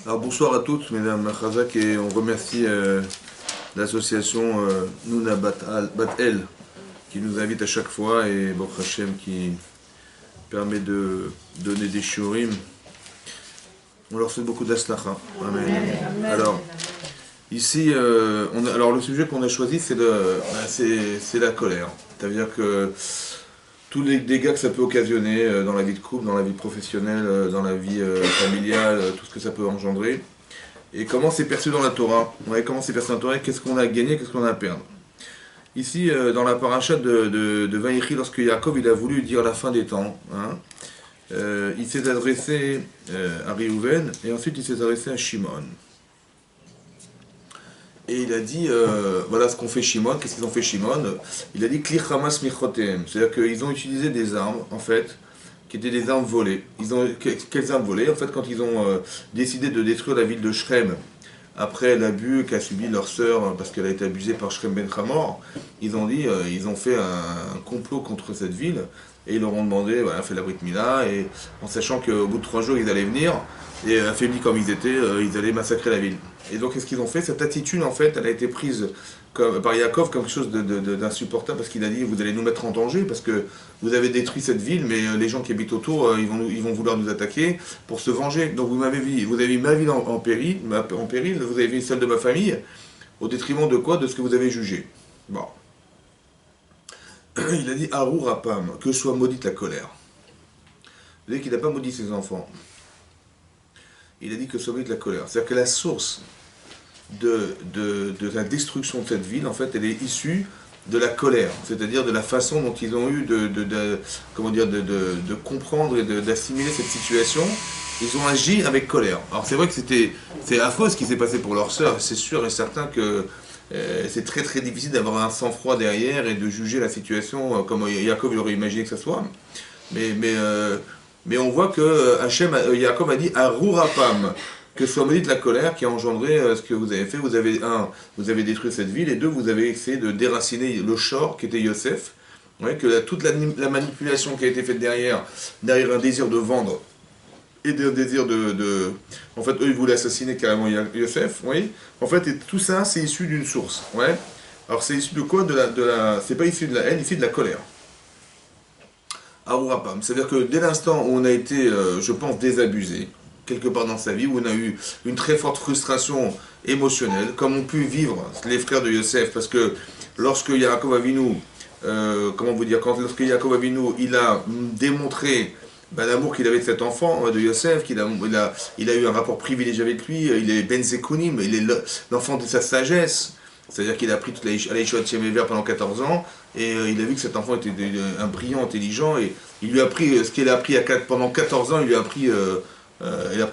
Alors bonsoir à toutes, mesdames Khazak, et on remercie l'association Nouna Bat El qui nous invite à chaque fois et Baruch Hashem qui permet de donner des shiurim. On leur souhaite beaucoup d'aslacha. Amen. Alors, ici, alors le sujet qu'on a choisi, c'est la colère. C'est-à-dire que tous les dégâts que ça peut occasionner dans la vie de couple, dans la vie professionnelle, dans la vie familiale, tout ce que ça peut engendrer. Et comment c'est perçu dans la Torah. Ouais, comment c'est perçu dans la Torah, qu'est-ce qu'on a à gagner, qu'est-ce qu'on a à perdre. Ici, dans la paracha de Vaïchi, lorsque Yaakov il a voulu dire la fin des temps, hein, il s'est adressé à Réhouven, et ensuite il s'est adressé à Shimon. Et il a dit, voilà ce qu'ont fait Shimon, qu'est-ce qu'ils ont fait Shimon. Il a dit, Kli Hamas Michotem, c'est-à-dire qu'ils ont utilisé des armes, en fait, qui étaient des armes volées. Quelles armes volées? En fait, quand ils ont décidé de détruire la ville de Shrem, après l'abus qu'a subi leur sœur, parce qu'elle a été abusée par Shrem Ben Hamor, ils ont dit, ils ont fait un complot contre cette ville, et ils leur ont demandé, voilà, fait la Brit Mila, et en sachant qu'au bout de 3 jours, ils allaient venir, et affaiblis comme ils étaient, ils allaient massacrer la ville. Et donc, qu'est-ce qu'ils ont fait? Cette attitude, en fait, elle a été prise par Yaakov comme quelque chose d'insupportable, parce qu'il a dit, vous allez nous mettre en danger, parce que vous avez détruit cette ville, mais les gens qui habitent autour, ils vont vouloir nous attaquer pour se venger. Donc vous avez mis ma vie en péril, vous avez mis celle de ma famille, au détriment de quoi? De ce que vous avez jugé. Bon. Il a dit, Arur Apam, que soit maudite la colère. Vous savez qu'il n'a pas maudit ses enfants. Il a dit que soit maudite la colère. C'est-à-dire que la source de la destruction de cette ville, en fait, elle est issue de la colère, c'est-à-dire de la façon dont ils ont eu de comprendre et d'assimiler cette situation. Ils ont agi avec colère. Alors c'est vrai que c'est affreux ce qui s'est passé pour leur sœur, c'est sûr et certain que c'est très très difficile d'avoir un sang-froid derrière et de juger la situation comme Yaakov aurait imaginé que ça soit. Mais on voit que Yaakov a dit Arurapam, que soit maudite la colère qui a engendré ce que vous avez fait. Vous avez détruit cette ville, et deux, vous avez essayé de déraciner le shor qui était Yosef. Ouais, que toute la manipulation qui a été faite derrière un désir de vendre et un désir En fait, eux, ils voulaient assassiner carrément Yosef, oui. En fait, et tout ça, c'est issu d'une source, ouais. Alors, c'est issu de quoi? C'est pas issu de la haine, issu de la colère. Arurapam, c'est-à-dire que dès l'instant où on a été, je pense, désabusé, quelque part dans sa vie, où on a eu une très forte frustration émotionnelle, comme ont pu vivre les frères de Yosef, parce que lorsque Yaakov Avinu, lorsque Yaakov Avinu, il a démontré l'amour qu'il avait de cet enfant, de Yosef, il a eu un rapport privilégié avec lui, il est Ben Zekunim, il est l'enfant de sa sagesse, c'est-à-dire qu'il a appris toute la Yeshiva de Shemever pendant 14 ans, et il a vu que cet enfant était un brillant, intelligent, et il lui a appris ce qu'il a appris pendant 14 ans, il lui a appris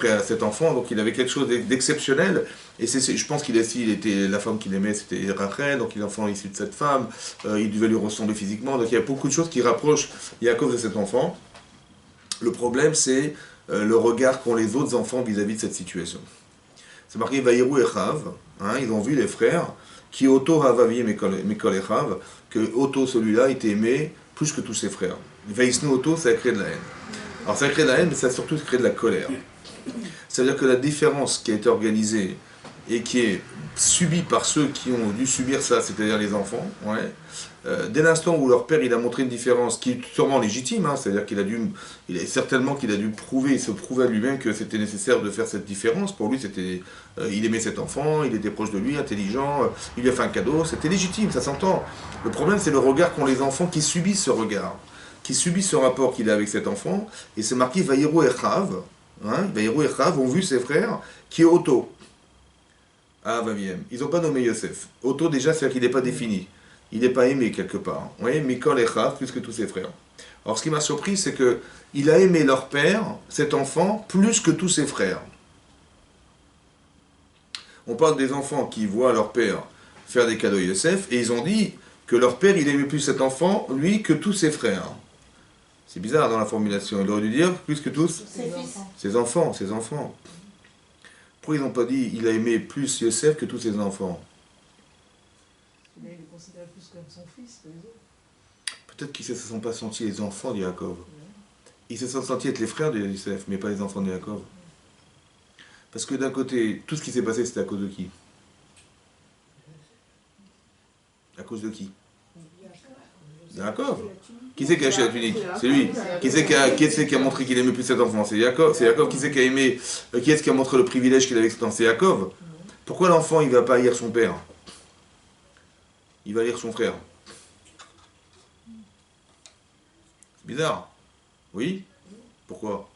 à cet enfant, donc il avait quelque chose d'exceptionnel, et je pense la femme qu'il aimait, c'était Rachel, donc il est enfant issu de cette femme, il devait lui ressembler physiquement, donc il y a beaucoup de choses qui rapprochent Yaakov de cet enfant. Le problème, c'est le regard qu'ont les autres enfants vis-à-vis de cette situation. C'est marqué Vaïrou et Chav, ils ont vu les frères, qui Otto Havavi Mekol Echav, que Otto, celui-là, était aimé plus que tous ses frères. Vaïsnu Otto, ça a créé de la haine. Alors ça a créé de la haine, mais ça a surtout créé de la colère. C'est-à-dire que la différence qui a été organisée et qui est subie par ceux qui ont dû subir ça, c'est-à-dire les enfants, dès l'instant où leur père il a montré une différence qui est sûrement légitime, c'est-à-dire certainement qu'il a dû se prouver à lui-même que c'était nécessaire de faire cette différence. Pour lui, il aimait cet enfant, il était proche de lui, intelligent, il lui a fait un cadeau, c'était légitime, ça s'entend. Le problème, c'est le regard qu'ont les enfants qui subissent ce regard, qui subissent ce rapport qu'il a avec cet enfant, et c'est marqué Vaïrou et Chav, Vaïrou et Chav ont vu ses frères qui est Otto. Ah, Vaviem. Ils n'ont pas nommé Yosef. Otto, déjà, c'est-à-dire qu'il n'est pas défini. Il n'est pas aimé quelque part. Vous voyez, Mikol et Chav, plus que tous ses frères. Alors, ce qui m'a surpris, c'est qu'il a aimé leur père, cet enfant, plus que tous ses frères. On parle des enfants qui voient leur père faire des cadeaux à Yosef, et ils ont dit que leur père, il aimait plus cet enfant, lui, que tous ses frères. C'est bizarre dans la formulation. Il aurait dû dire plus que tous ses enfants. Pourquoi ils n'ont pas dit il a aimé plus Yosef que tous ses enfants? Il le considérait plus comme son fils que les autres. Peut-être qu'ils ne se sont pas sentis les enfants de Yaakov. Ils se sont sentis être les frères de Yosef, mais pas les enfants de Yaakov. Parce que d'un côté, tout ce qui s'est passé, c'était à cause de qui? À cause de qui? Yaakov. Qui c'est qui a acheté la tunique? C'est lui. Qui c'est qui a montré qu'il aimait plus cet enfant? C'est Yaakov. C'est Yaakov. Qui c'est qui a aimé? Qui est-ce qui a montré le privilège qu'il avait avec cet enfant? C'est Yaakov. Pourquoi l'enfant, il va pas haïr son père? Il va haïr son frère. C'est bizarre. Oui? Pourquoi?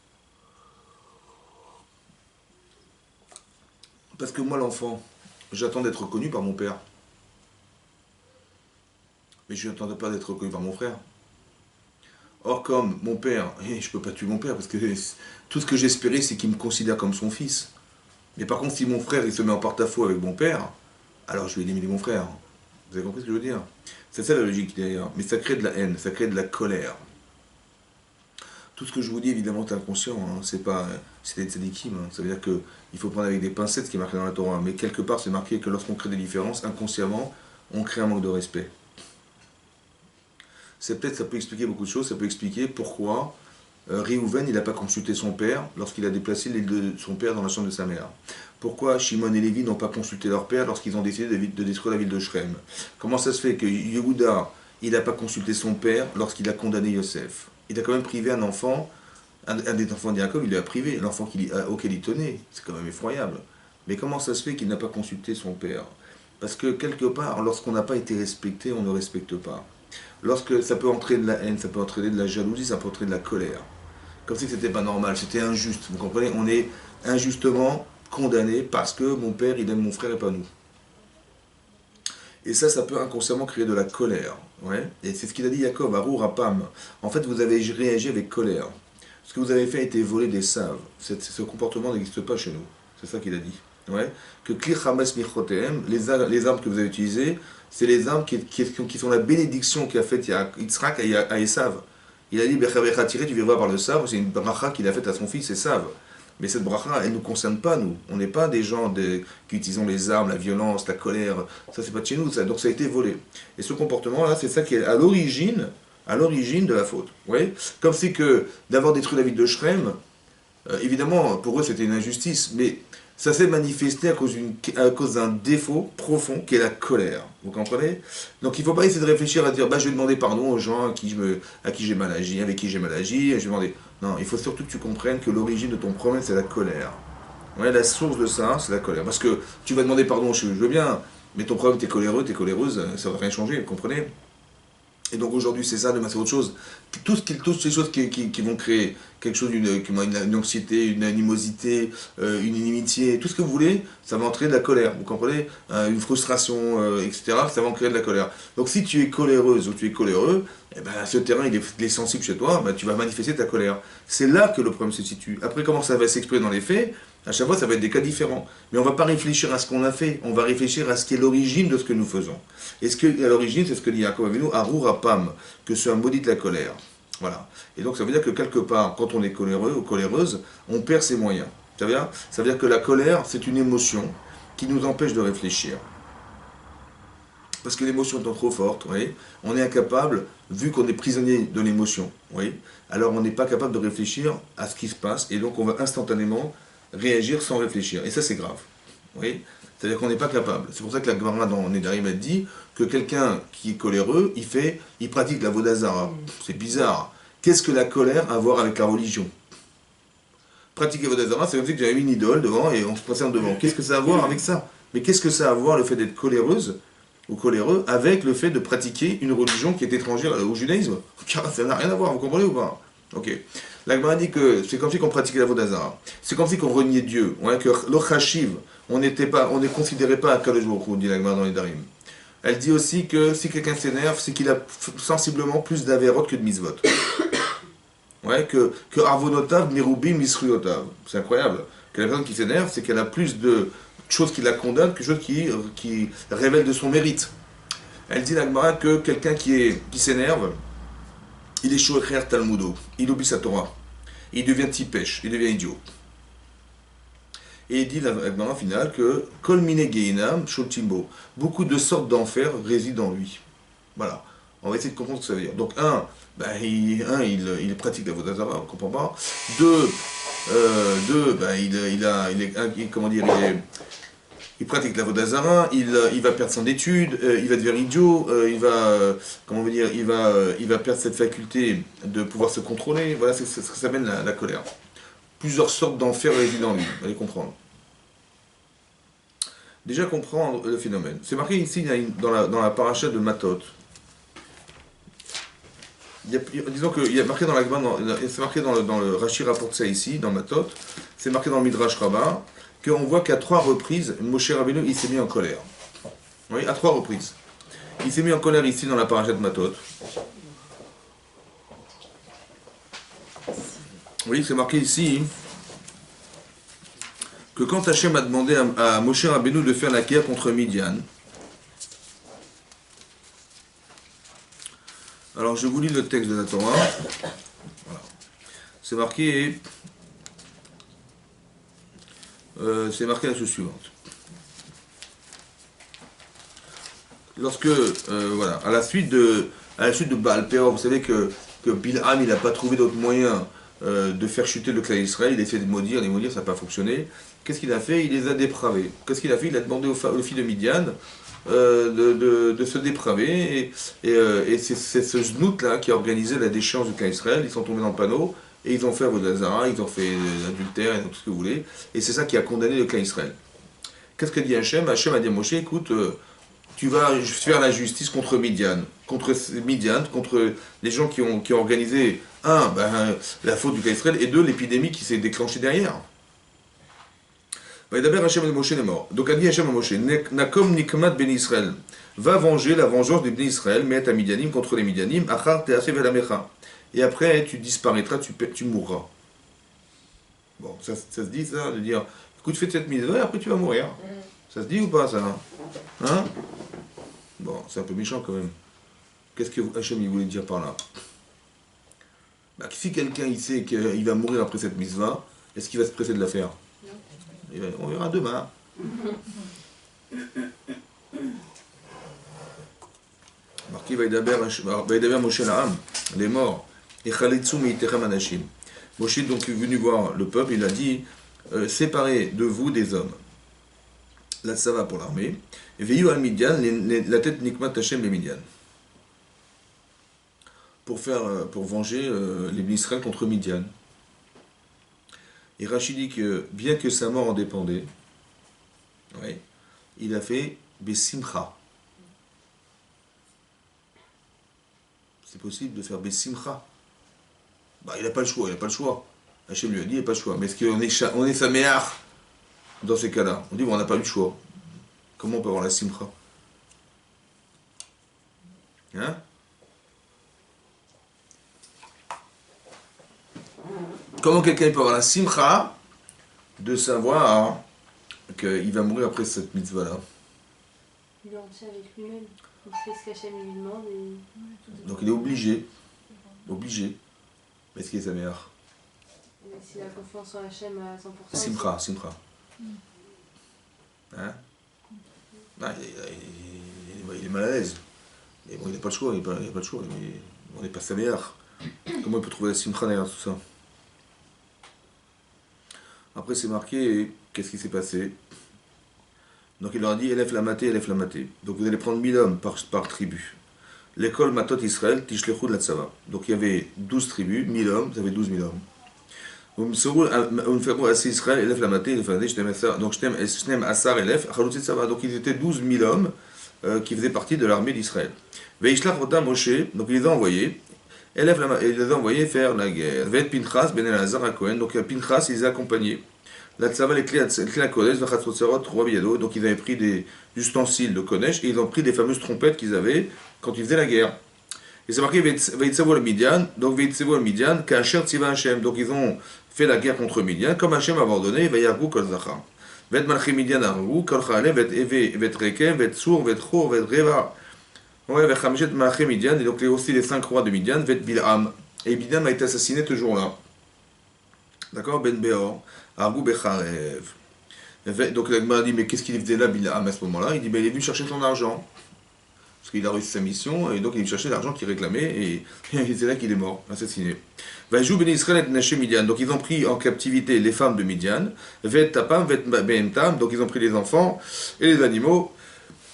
Parce que moi, l'enfant, j'attends d'être reconnu par mon père. Mais je n'attendais pas d'être reconnu par mon frère. Or, comme mon père, je ne peux pas tuer mon père, parce que tout ce que j'espérais, c'est qu'il me considère comme son fils. Mais par contre, si mon frère, il se met en porte-à-faux avec mon père, alors je vais éliminer mon frère. Vous avez compris ce que je veux dire? C'est ça la logique derrière. Mais ça crée de la haine, ça crée de la colère. Tout ce que je vous dis, évidemment, c'est inconscient. Hein. C'est pas, c'est des tzadikim. Hein. Ça veut dire qu'il faut prendre avec des pincettes ce qui est marqué dans la Torah. Mais quelque part, c'est marqué que lorsqu'on crée des différences, inconsciemment, on crée un manque de respect. C'est peut-être, ça peut expliquer beaucoup de choses. Ça peut expliquer pourquoi Réhouven, il n'a pas consulté son père lorsqu'il a déplacé l'île de son père dans la chambre de sa mère. Pourquoi Shimon et Lévi n'ont pas consulté leur père lorsqu'ils ont décidé de détruire la ville de Shrem? Comment ça se fait que Yehuda, il n'a pas consulté son père lorsqu'il a condamné Yosef? Il a quand même privé un enfant, un des enfants de Yaakov, il l'a privé, l'enfant auquel il tenait. C'est quand même effroyable. Mais comment ça se fait qu'il n'a pas consulté son père? Parce que quelque part, lorsqu'on n'a pas été respecté, on ne respecte pas. Lorsque ça peut entraîner de la haine, ça peut entraîner de la jalousie, ça peut entraîner de la colère. Comme si c'était pas normal, c'était injuste. Vous comprenez? On est injustement condamné parce que mon père, il aime mon frère et pas nous. Et ça peut inconsciemment créer de la colère. Ouais. Et c'est ce qu'il a dit Yaakov, Arou Rapam. En fait, vous avez réagi avec colère. Ce que vous avez fait a été voler des saves. Ce comportement n'existe pas chez nous. C'est ça qu'il a dit. Ouais. Que Klir Hamas Michotem, les armes que vous avez utilisées, c'est les armes qui sont la bénédiction qu'a faite Yitzhak à Esav. Il a dit, tu vivras par le sabre, c'est une bracha qu'il a faite à son fils Esav. Mais cette bracha, elle ne nous concerne pas, nous. On n'est pas des gens qui utilisent les armes, la violence, la colère. Ça, c'est pas de chez nous. Ça. Donc ça a été volé. Et ce comportement-là, c'est ça qui est à l'origine de la faute. Vous voyez? Comme c'est que d'avoir détruit la ville de Shrem, évidemment, pour eux, c'était une injustice. Mais ça s'est manifesté à cause d'un défaut profond qui est la colère. Vous comprenez? Donc il ne faut pas essayer de réfléchir à dire je vais demander pardon aux gens à qui j'ai mal agi, avec qui j'ai mal agi, je vais demander. Non, il faut surtout que tu comprennes que l'origine de ton problème, c'est la colère. Ouais, la source de ça, c'est la colère. Parce que tu vas demander pardon, je veux bien, mais ton problème, t'es coléreux, t'es coléreuse, ça ne va rien changer, vous comprenez? Et donc aujourd'hui, c'est ça, demain c'est autre chose. Toutes ces choses qui vont créer quelque chose, une anxiété, une animosité, une inimitié, tout ce que vous voulez, ça va entraîner de la colère, vous comprenez? Une frustration, etc., ça va en créer de la colère. Donc si tu es coléreuse ou tu es coléreux, eh ben, ce terrain il est sensible chez toi, ben, tu vas manifester ta colère. C'est là que le problème se situe. Après, comment ça va s'exprimer dans les faits? À chaque fois, ça va être des cas différents. Mais on ne va pas réfléchir à ce qu'on a fait, on va réfléchir à ce qui est l'origine de ce que nous faisons. Et ce que, à l'origine, c'est ce que dit Yaakov Avinu, Arur Apam, que c'est un maudit de la colère. Voilà. Et donc ça veut dire que quelque part, quand on est coléreux ou coléreuse, on perd ses moyens. Ça veut dire que la colère, c'est une émotion qui nous empêche de réfléchir. Parce que l'émotion étant trop forte, oui, on est incapable, vu qu'on est prisonnier de l'émotion, oui, alors on n'est pas capable de réfléchir à ce qui se passe, et donc on va instantanément réagir sans réfléchir. Et ça, c'est grave. Oui. C'est-à-dire qu'on n'est pas capable. C'est pour ça que la Gemara dans Nedarim a dit que quelqu'un qui est coléreux, il pratique la Vodazara. C'est bizarre. Qu'est-ce que la colère a à voir avec la religion? Pratiquer Vodazara, c'est comme si j'avais une idole devant et on se présente devant. Qu'est-ce que ça a à voir avec ça? Mais qu'est-ce que ça a à voir le fait d'être coléreuse ou coléreux avec le fait de pratiquer une religion qui est étrangère au judaïsme? Ça n'a rien à voir, vous comprenez ou pas? Ok. La Gemara dit que c'est comme si on pratiquait la Vodazara. C'est comme si on reniait Dieu. Ouais, que le Chashiv, on ne considérait pas à Kadosh Baruch Hu, dit la Gemara dans les Darim. Elle dit aussi que si quelqu'un s'énerve, c'est qu'il a sensiblement plus d'Averot que de Mitzvot. Ouais, que Arvonotav, Mirubi, Misruyotav. C'est incroyable. Que la personne qui s'énerve, c'est qu'elle a plus de choses qui la condamnent que de choses qui révèlent de son mérite. Elle dit la Gemara que quelqu'un qui s'énerve, il est Shoecher Talmudo, il oublie sa Torah, il devient tipèche, il devient idiot. Et il dit la Gemara finale que Kol mine geinam shultimbo, beaucoup de sortes d'enfers résident en lui. Voilà, on va essayer de comprendre ce que ça veut dire. Donc il pratique la Vodazara, on ne comprend pas. Deux, Ben, comment dire, il pratique la vodazara, il va perdre son étude, il va devenir idiot, comment dire, il va perdre cette faculté de pouvoir se contrôler. Voilà, c'est ce que ça mène la colère. Plusieurs sortes d'enfers résident en lui, allez comprendre. Déjà comprendre le phénomène. C'est marqué ici dans la paracha de Matot. Disons qu'il y a marqué dans la c'est marqué dans le Rashi rapporte ça ici, dans Matot, c'est marqué dans le Midrash Rabbah, qu'on voit qu'à 3 reprises, Moshe Rabbeinu, il s'est mis en colère. Oui, à 3 reprises. Il s'est mis en colère ici dans la paracha de Matot. Oui, c'est marqué ici que quand Hachem a demandé à Moshe Rabbeinu de faire la guerre contre Midian, alors je vous lis le texte de la Torah, voilà. C'est marqué la chose suivante. Lorsque, voilà, à la suite de Baal Peor, vous savez que Bilham, il n'a pas trouvé d'autre moyen de faire chuter le clan d'Israël, il a essayé de maudire, ça n'a pas fonctionné. Qu'est-ce qu'il a fait? Il les a dépravés. Qu'est-ce qu'il a fait? Il a demandé aux filles de Midian de se dépraver, et c'est ce znout-là qui a organisé la déchéance du clan d'Israël. Ils sont tombés dans le panneau, et ils ont fait Avodazara, ils ont fait l'adultère, et tout ce que vous voulez, et c'est ça qui a condamné le clan d'Israël. Qu'est-ce que dit Hachem? Hachem a dit à Moshe, écoute, tu vas faire la justice contre Midian, contre les gens qui ont organisé, la faute du clan d'Israël, et 2, l'épidémie qui s'est déclenchée derrière. D'abord Hachem et Moshe est mort. Donc a dit Hachem à Moshe, Nakom Nikmat Ben Israël, va venger la vengeance des Ben Israël, mais à Midianim contre les Midianim, Achar Te'aseh Velamecha. Et après tu disparaîtras, tu mourras. Bon, ça se dit ça, de dire, écoute, fais cette mise et après tu vas mourir. Ça se dit ou pas ça? Hein? Bon, c'est un peu méchant quand même. Qu'est-ce que Hachem il voulait dire par là? Si quelqu'un il sait qu'il va mourir après cette mitzvah, est-ce qu'il va se presser de la faire? On verra demain. Marqué Vaidaber Moshe La'am, les morts. Et Chalitzu Meitechem Anashim. Moshe donc est venu voir le peuple, il a dit séparez de vous des hommes. Là ça va pour l'armée. Et Veyu al Midian, la tête Nikmat Hashem et Midian. Pour venger les Israël contre Midian. Et Rachid dit que, bien que sa mort en dépendait, ouais, il a fait Bessimcha. C'est possible de faire Bessimcha. Il n'a pas le choix, Hachem lui a dit, il n'a pas le choix. Mais est-ce qu'on est Saméar dans ces cas-là? On dit, on n'a pas eu le choix. Comment on peut avoir la Simcha? Hein? Comment quelqu'un peut avoir la simcha de savoir qu'il va mourir après cette mitzvah-là? Il est entier avec lui-même. Il fait ce qu'Hachem lui demande. Donc il est obligé. Mais est-ce qu'il est sa mère? S'il a confiance en Hachem à 100%. Simcha. Hein? Il est mal à l'aise. Mais bon, il n'a pas le choix. On n'est pas sa mère. Comment il peut trouver la simcha derrière tout ça? Après c'est marqué, qu'est-ce qui s'est passé? Donc il leur a dit, élève la maté. Donc vous allez prendre 1000 hommes par tribu. L'école Matot Israël, Tishlechu de la Tzava. Donc il y avait 12 tribus, 1000 hommes, vous avez 12 000 hommes. Donc Israël, élève la maté, donc Shnem Asar élève, Chaloutzit Tzava. Donc ils étaient 12 000 hommes qui faisaient partie de l'armée d'Israël. Veishlach Otam Moshe, donc il les a envoyés. Il les a envoyés faire la guerre. Ved Pinchas ben Elazar à Cohen. Donc Pinchas, il les a accompagnés. La Tzava, les clés à Kodesh, Vachatzotserot, Roi Biado. Donc ils avaient pris des ustensiles de Kodesh et ils ont pris des fameuses trompettes qu'ils avaient quand ils faisaient la guerre. Et c'est marqué Veitsevo le Midian. Donc Veitsevo le Midian, Kacher Tziva Hashem. Donc ils ont fait la guerre contre Midian, comme Hashem a ordonné, Vayargu Kol Zachar. Ved Malchi Midian Argu, Kol Chale, Ved Eve, Ved Rekem, Ved Sur, Ved Chor, Ved Reva. Ouais, avec Hamjet Malché Midian, et donc aussi les 5 rois de Midian, Vet Bilham. Et Bilham a été assassiné ce jour-là. D'accord? Ben Beor, Argou Becharev. Donc la Gemara dit, mais qu'est-ce qu'il faisait là, Bilham, à ce moment-là? Il dit, il est venu chercher son argent. parce qu'il a reçu sa mission, et donc il cherchait l'argent qu'il réclamait, et c'est là qu'il est mort, assassiné. Vayjou ben Israël et Naché Midian, donc ils ont pris en captivité les femmes de Midian, Vet Tapam, Vet Behentam, donc ils ont pris les enfants et les animaux,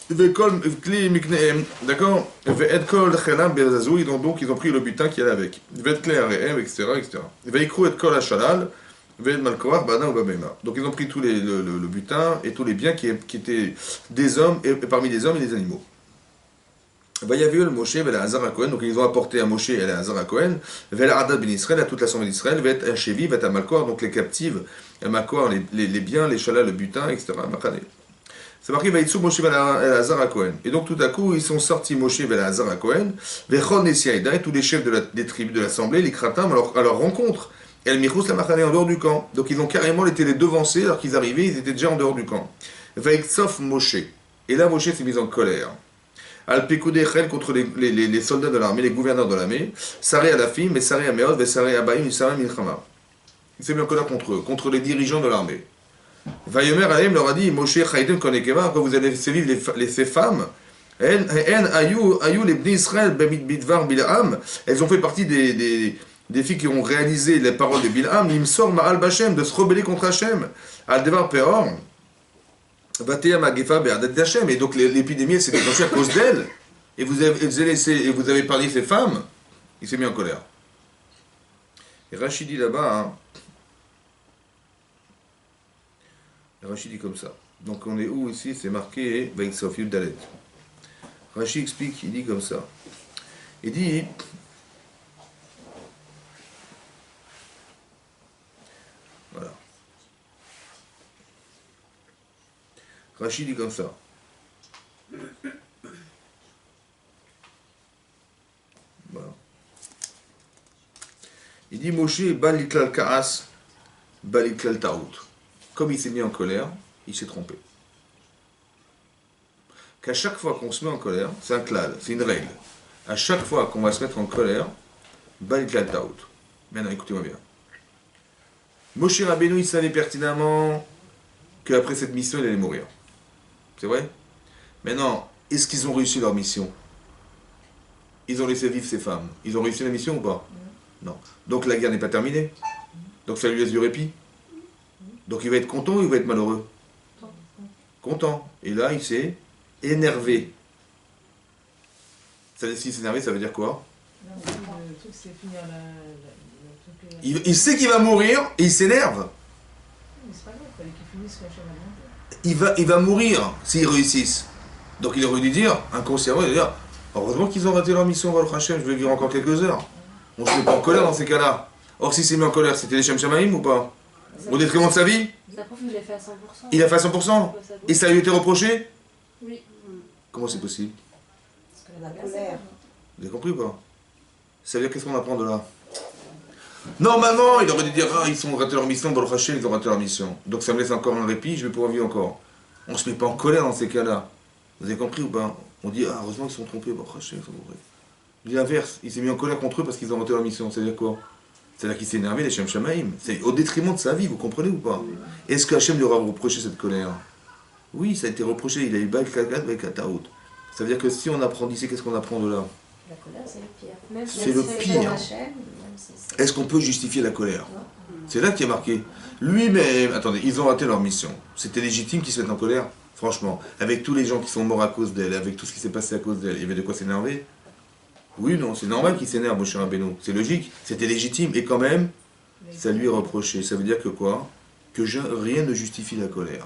Vekol Kli Mikneem, d'accord, Vet Kol Chelam Bezazoui, donc ils ont pris le butin qui allait avec, Vet Kle Areem, etc., etc. Veikru Et Kol Hashalal, Vet Malkoach, Bana ou Babema. Donc ils ont pris tous le butin et tous les biens qui étaient des hommes, et parmi les hommes et les animaux. Vayaviol Moshe Velazar Cohen, donc ils ont apporté à Moshe et à Hazar Cohen, Velazar ben Israël, à toute l'assemblée d'Israël, Vet Hachevi, Vet Amalkor, donc les captives, Amalkor, les biens, les chalas, le butin, etc. C'est marqué Vaïtsou Moshe Velazar Cohen. Et donc tout à coup, ils sont sortis Moshe Velazar Cohen, Vechon et Siaïda, et tous les chefs des tribus de l'assemblée, les Kratam, à leur rencontre. Et El Michous la Machane en dehors du camp. Donc ils ont carrément été les devancés, alors qu'ils arrivaient, ils étaient déjà en dehors du camp. Vaïtsof Moshe. Et là, Moshe s'est mis en colère. Al-Pekoudechel contre les soldats de l'armée, les gouverneurs de l'armée, Saré à la fille, mais Saré à Meod, Saré à Baïm, Saré à Milchama. Il s'est mis en colère contre eux, contre les dirigeants de l'armée. Vayomer Alaim leur a dit, Moshe Chaïden Konekeva, quand vous allez laisser vivre ces femmes, En Ayou, les Bnei Israël, Bidvar, Bilham, elles ont fait partie des filles qui ont réalisé les paroles de Bilham, Nimsor Ma'al Bachem, de se rebeller contre Hachem, Al-Devar Peor, et donc l'épidémie s'est déclenchée à cause d'elle, et vous avez parlé de ces femmes, il s'est mis en colère. Et Rachid dit là-bas, Rachid dit comme ça. Donc on est où ici? C'est marqué Vaïksof Yudalet. Rachid explique, il dit comme ça. Il dit, voilà. Rachid dit comme ça. Voilà. Il dit Moshe Baliklal Kaas, Baliklal Taout. Comme il s'est mis en colère, il s'est trompé. Qu'à chaque fois qu'on se met en colère, c'est un klal, c'est une règle. À chaque fois qu'on va se mettre en colère, Baliklal Taout. Maintenant, écoutez-moi bien. Moshe Rabbeinu, il savait pertinemment qu'après cette mission, il allait mourir. C'est vrai? Maintenant, est-ce qu'ils ont réussi leur mission? Ils ont laissé vivre ces femmes. Ils ont réussi la mission ou pas? Non. Donc la guerre n'est pas terminée. Donc ça lui laisse du répit. Donc il va être content ou il va être malheureux? Content. Et là, il s'est énervé. Ça, s'il s'est énervé, ça veut dire quoi? Il sait qu'il va mourir et il s'énerve. Il va mourir s'ils réussissent. Donc il aurait dû dire, inconsciemment, il aurait dû dire, heureusement qu'ils ont raté leur mission, Baruch Hashem, je vais vivre encore quelques heures. On se met pas en colère dans ces cas-là. Or, s'il s'est mis en colère, c'était les Shem Shamaïm ou pas? Au détriment de sa vie? Ça prouve qu'il a fait à 100%. Il a fait à 100%? Et ça lui a été reproché? Oui. Comment c'est possible? Parce que la colère. Vous avez compris ou pas? Ça veut dire qu'est-ce qu'on apprend de là? Normalement, il aurait dû dire, ah, ils ont raté leur mission, Baruch Hashem, ils ont raté leur mission. Donc ça me laisse encore un répit, je vais pouvoir vivre encore. On se met pas en colère dans ces cas-là. Vous avez compris ou pas? On dit, ah, heureusement qu'ils sont trompés, Baruch Hashem, ils sont trompés. Il dit l'inverse, il s'est mis en colère contre eux parce qu'ils ont raté leur mission. C'est-à-dire quoi? C'est-à-dire qu'il s'est énervé, les Shem Shamaïm. C'est au détriment de sa vie, vous comprenez ou pas? Est-ce que Hachem lui aura reproché cette colère? Oui, ça a été reproché, il a eu Baïk Kagat, Baïk Kataout. Ça veut dire que si on apprend d'ici, qu'est-ce qu'on apprend de là? La colère, c'est le pire. Même si c'est le pire. Est-ce qu'on peut justifier la colère? C'est là qu'il est marqué. Lui-même, attendez, ils ont raté leur mission. C'était légitime qu'ils se mettent en colère? Franchement, avec tous les gens qui sont morts à cause d'elle, avec tout ce qui s'est passé à cause d'elle, il y avait de quoi s'énerver? Oui, non, c'est normal qu'il s'énerve, Moshe Rabbeinu. C'est logique, c'était légitime. Et quand même, ça lui est reproché. Ça veut dire que quoi? Que rien ne justifie la colère.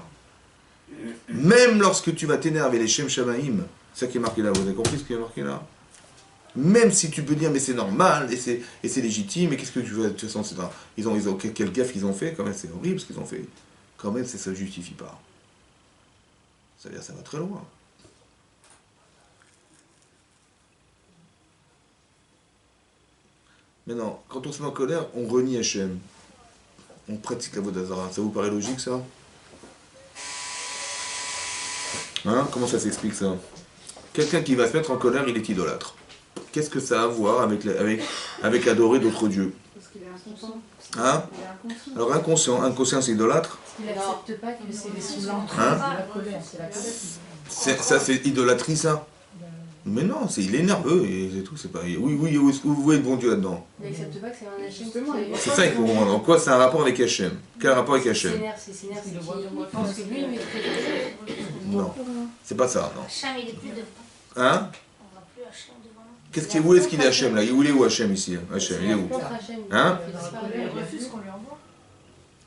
Même lorsque tu vas t'énerver, les Shem Shamaïm, c'est ça qui est marqué là, vous avez compris ce qui est marqué là? Même si tu peux dire, mais c'est normal, et c'est légitime, et qu'est-ce que tu veux, de toute façon, quelle gaffe ils ont fait, quand même, c'est horrible ce qu'ils ont fait. Quand même, ça ne justifie pas. Ça veut dire, ça va très loin. Maintenant, quand on se met en colère, on renie Hachem. On pratique la Vodazara. Ça vous paraît logique, ça? Hein? Comment ça s'explique, ça? Quelqu'un qui va se mettre en colère, il est idolâtre. Qu'est-ce que ça a à voir avec adorer d'autres dieux? Parce qu'il est inconscient. Hein? Alors inconscient c'est idolâtre? Il n'accepte pas que c'est les sous Hein? C'est la colère, c'est la colère. Ça c'est idolâtrie, ça? Mais non, il est nerveux et c'est tout. C'est pas. Oui, où est-ce que vous voyez le bon Dieu là-dedans? Il n'accepte pas que c'est un Hachem. Justement, C'est ça qu'il faut comprendre. En quoi c'est un rapport avec Hachem? Quel rapport avec Hachem? C'est s'énerve, c'est Il le voit qu'il comme un pense que lui, il maîtrise le Non, c'est pas ça, non. Hachem, il est plus devant. Hein? On voit plus Hachem devant nous. Où est-ce qu'il est Hachem là? Où est où Hachem ici? Hachem, il est où? contre Hachem. Hein? Il fait disparaître. Il refuse qu'on lui envoie.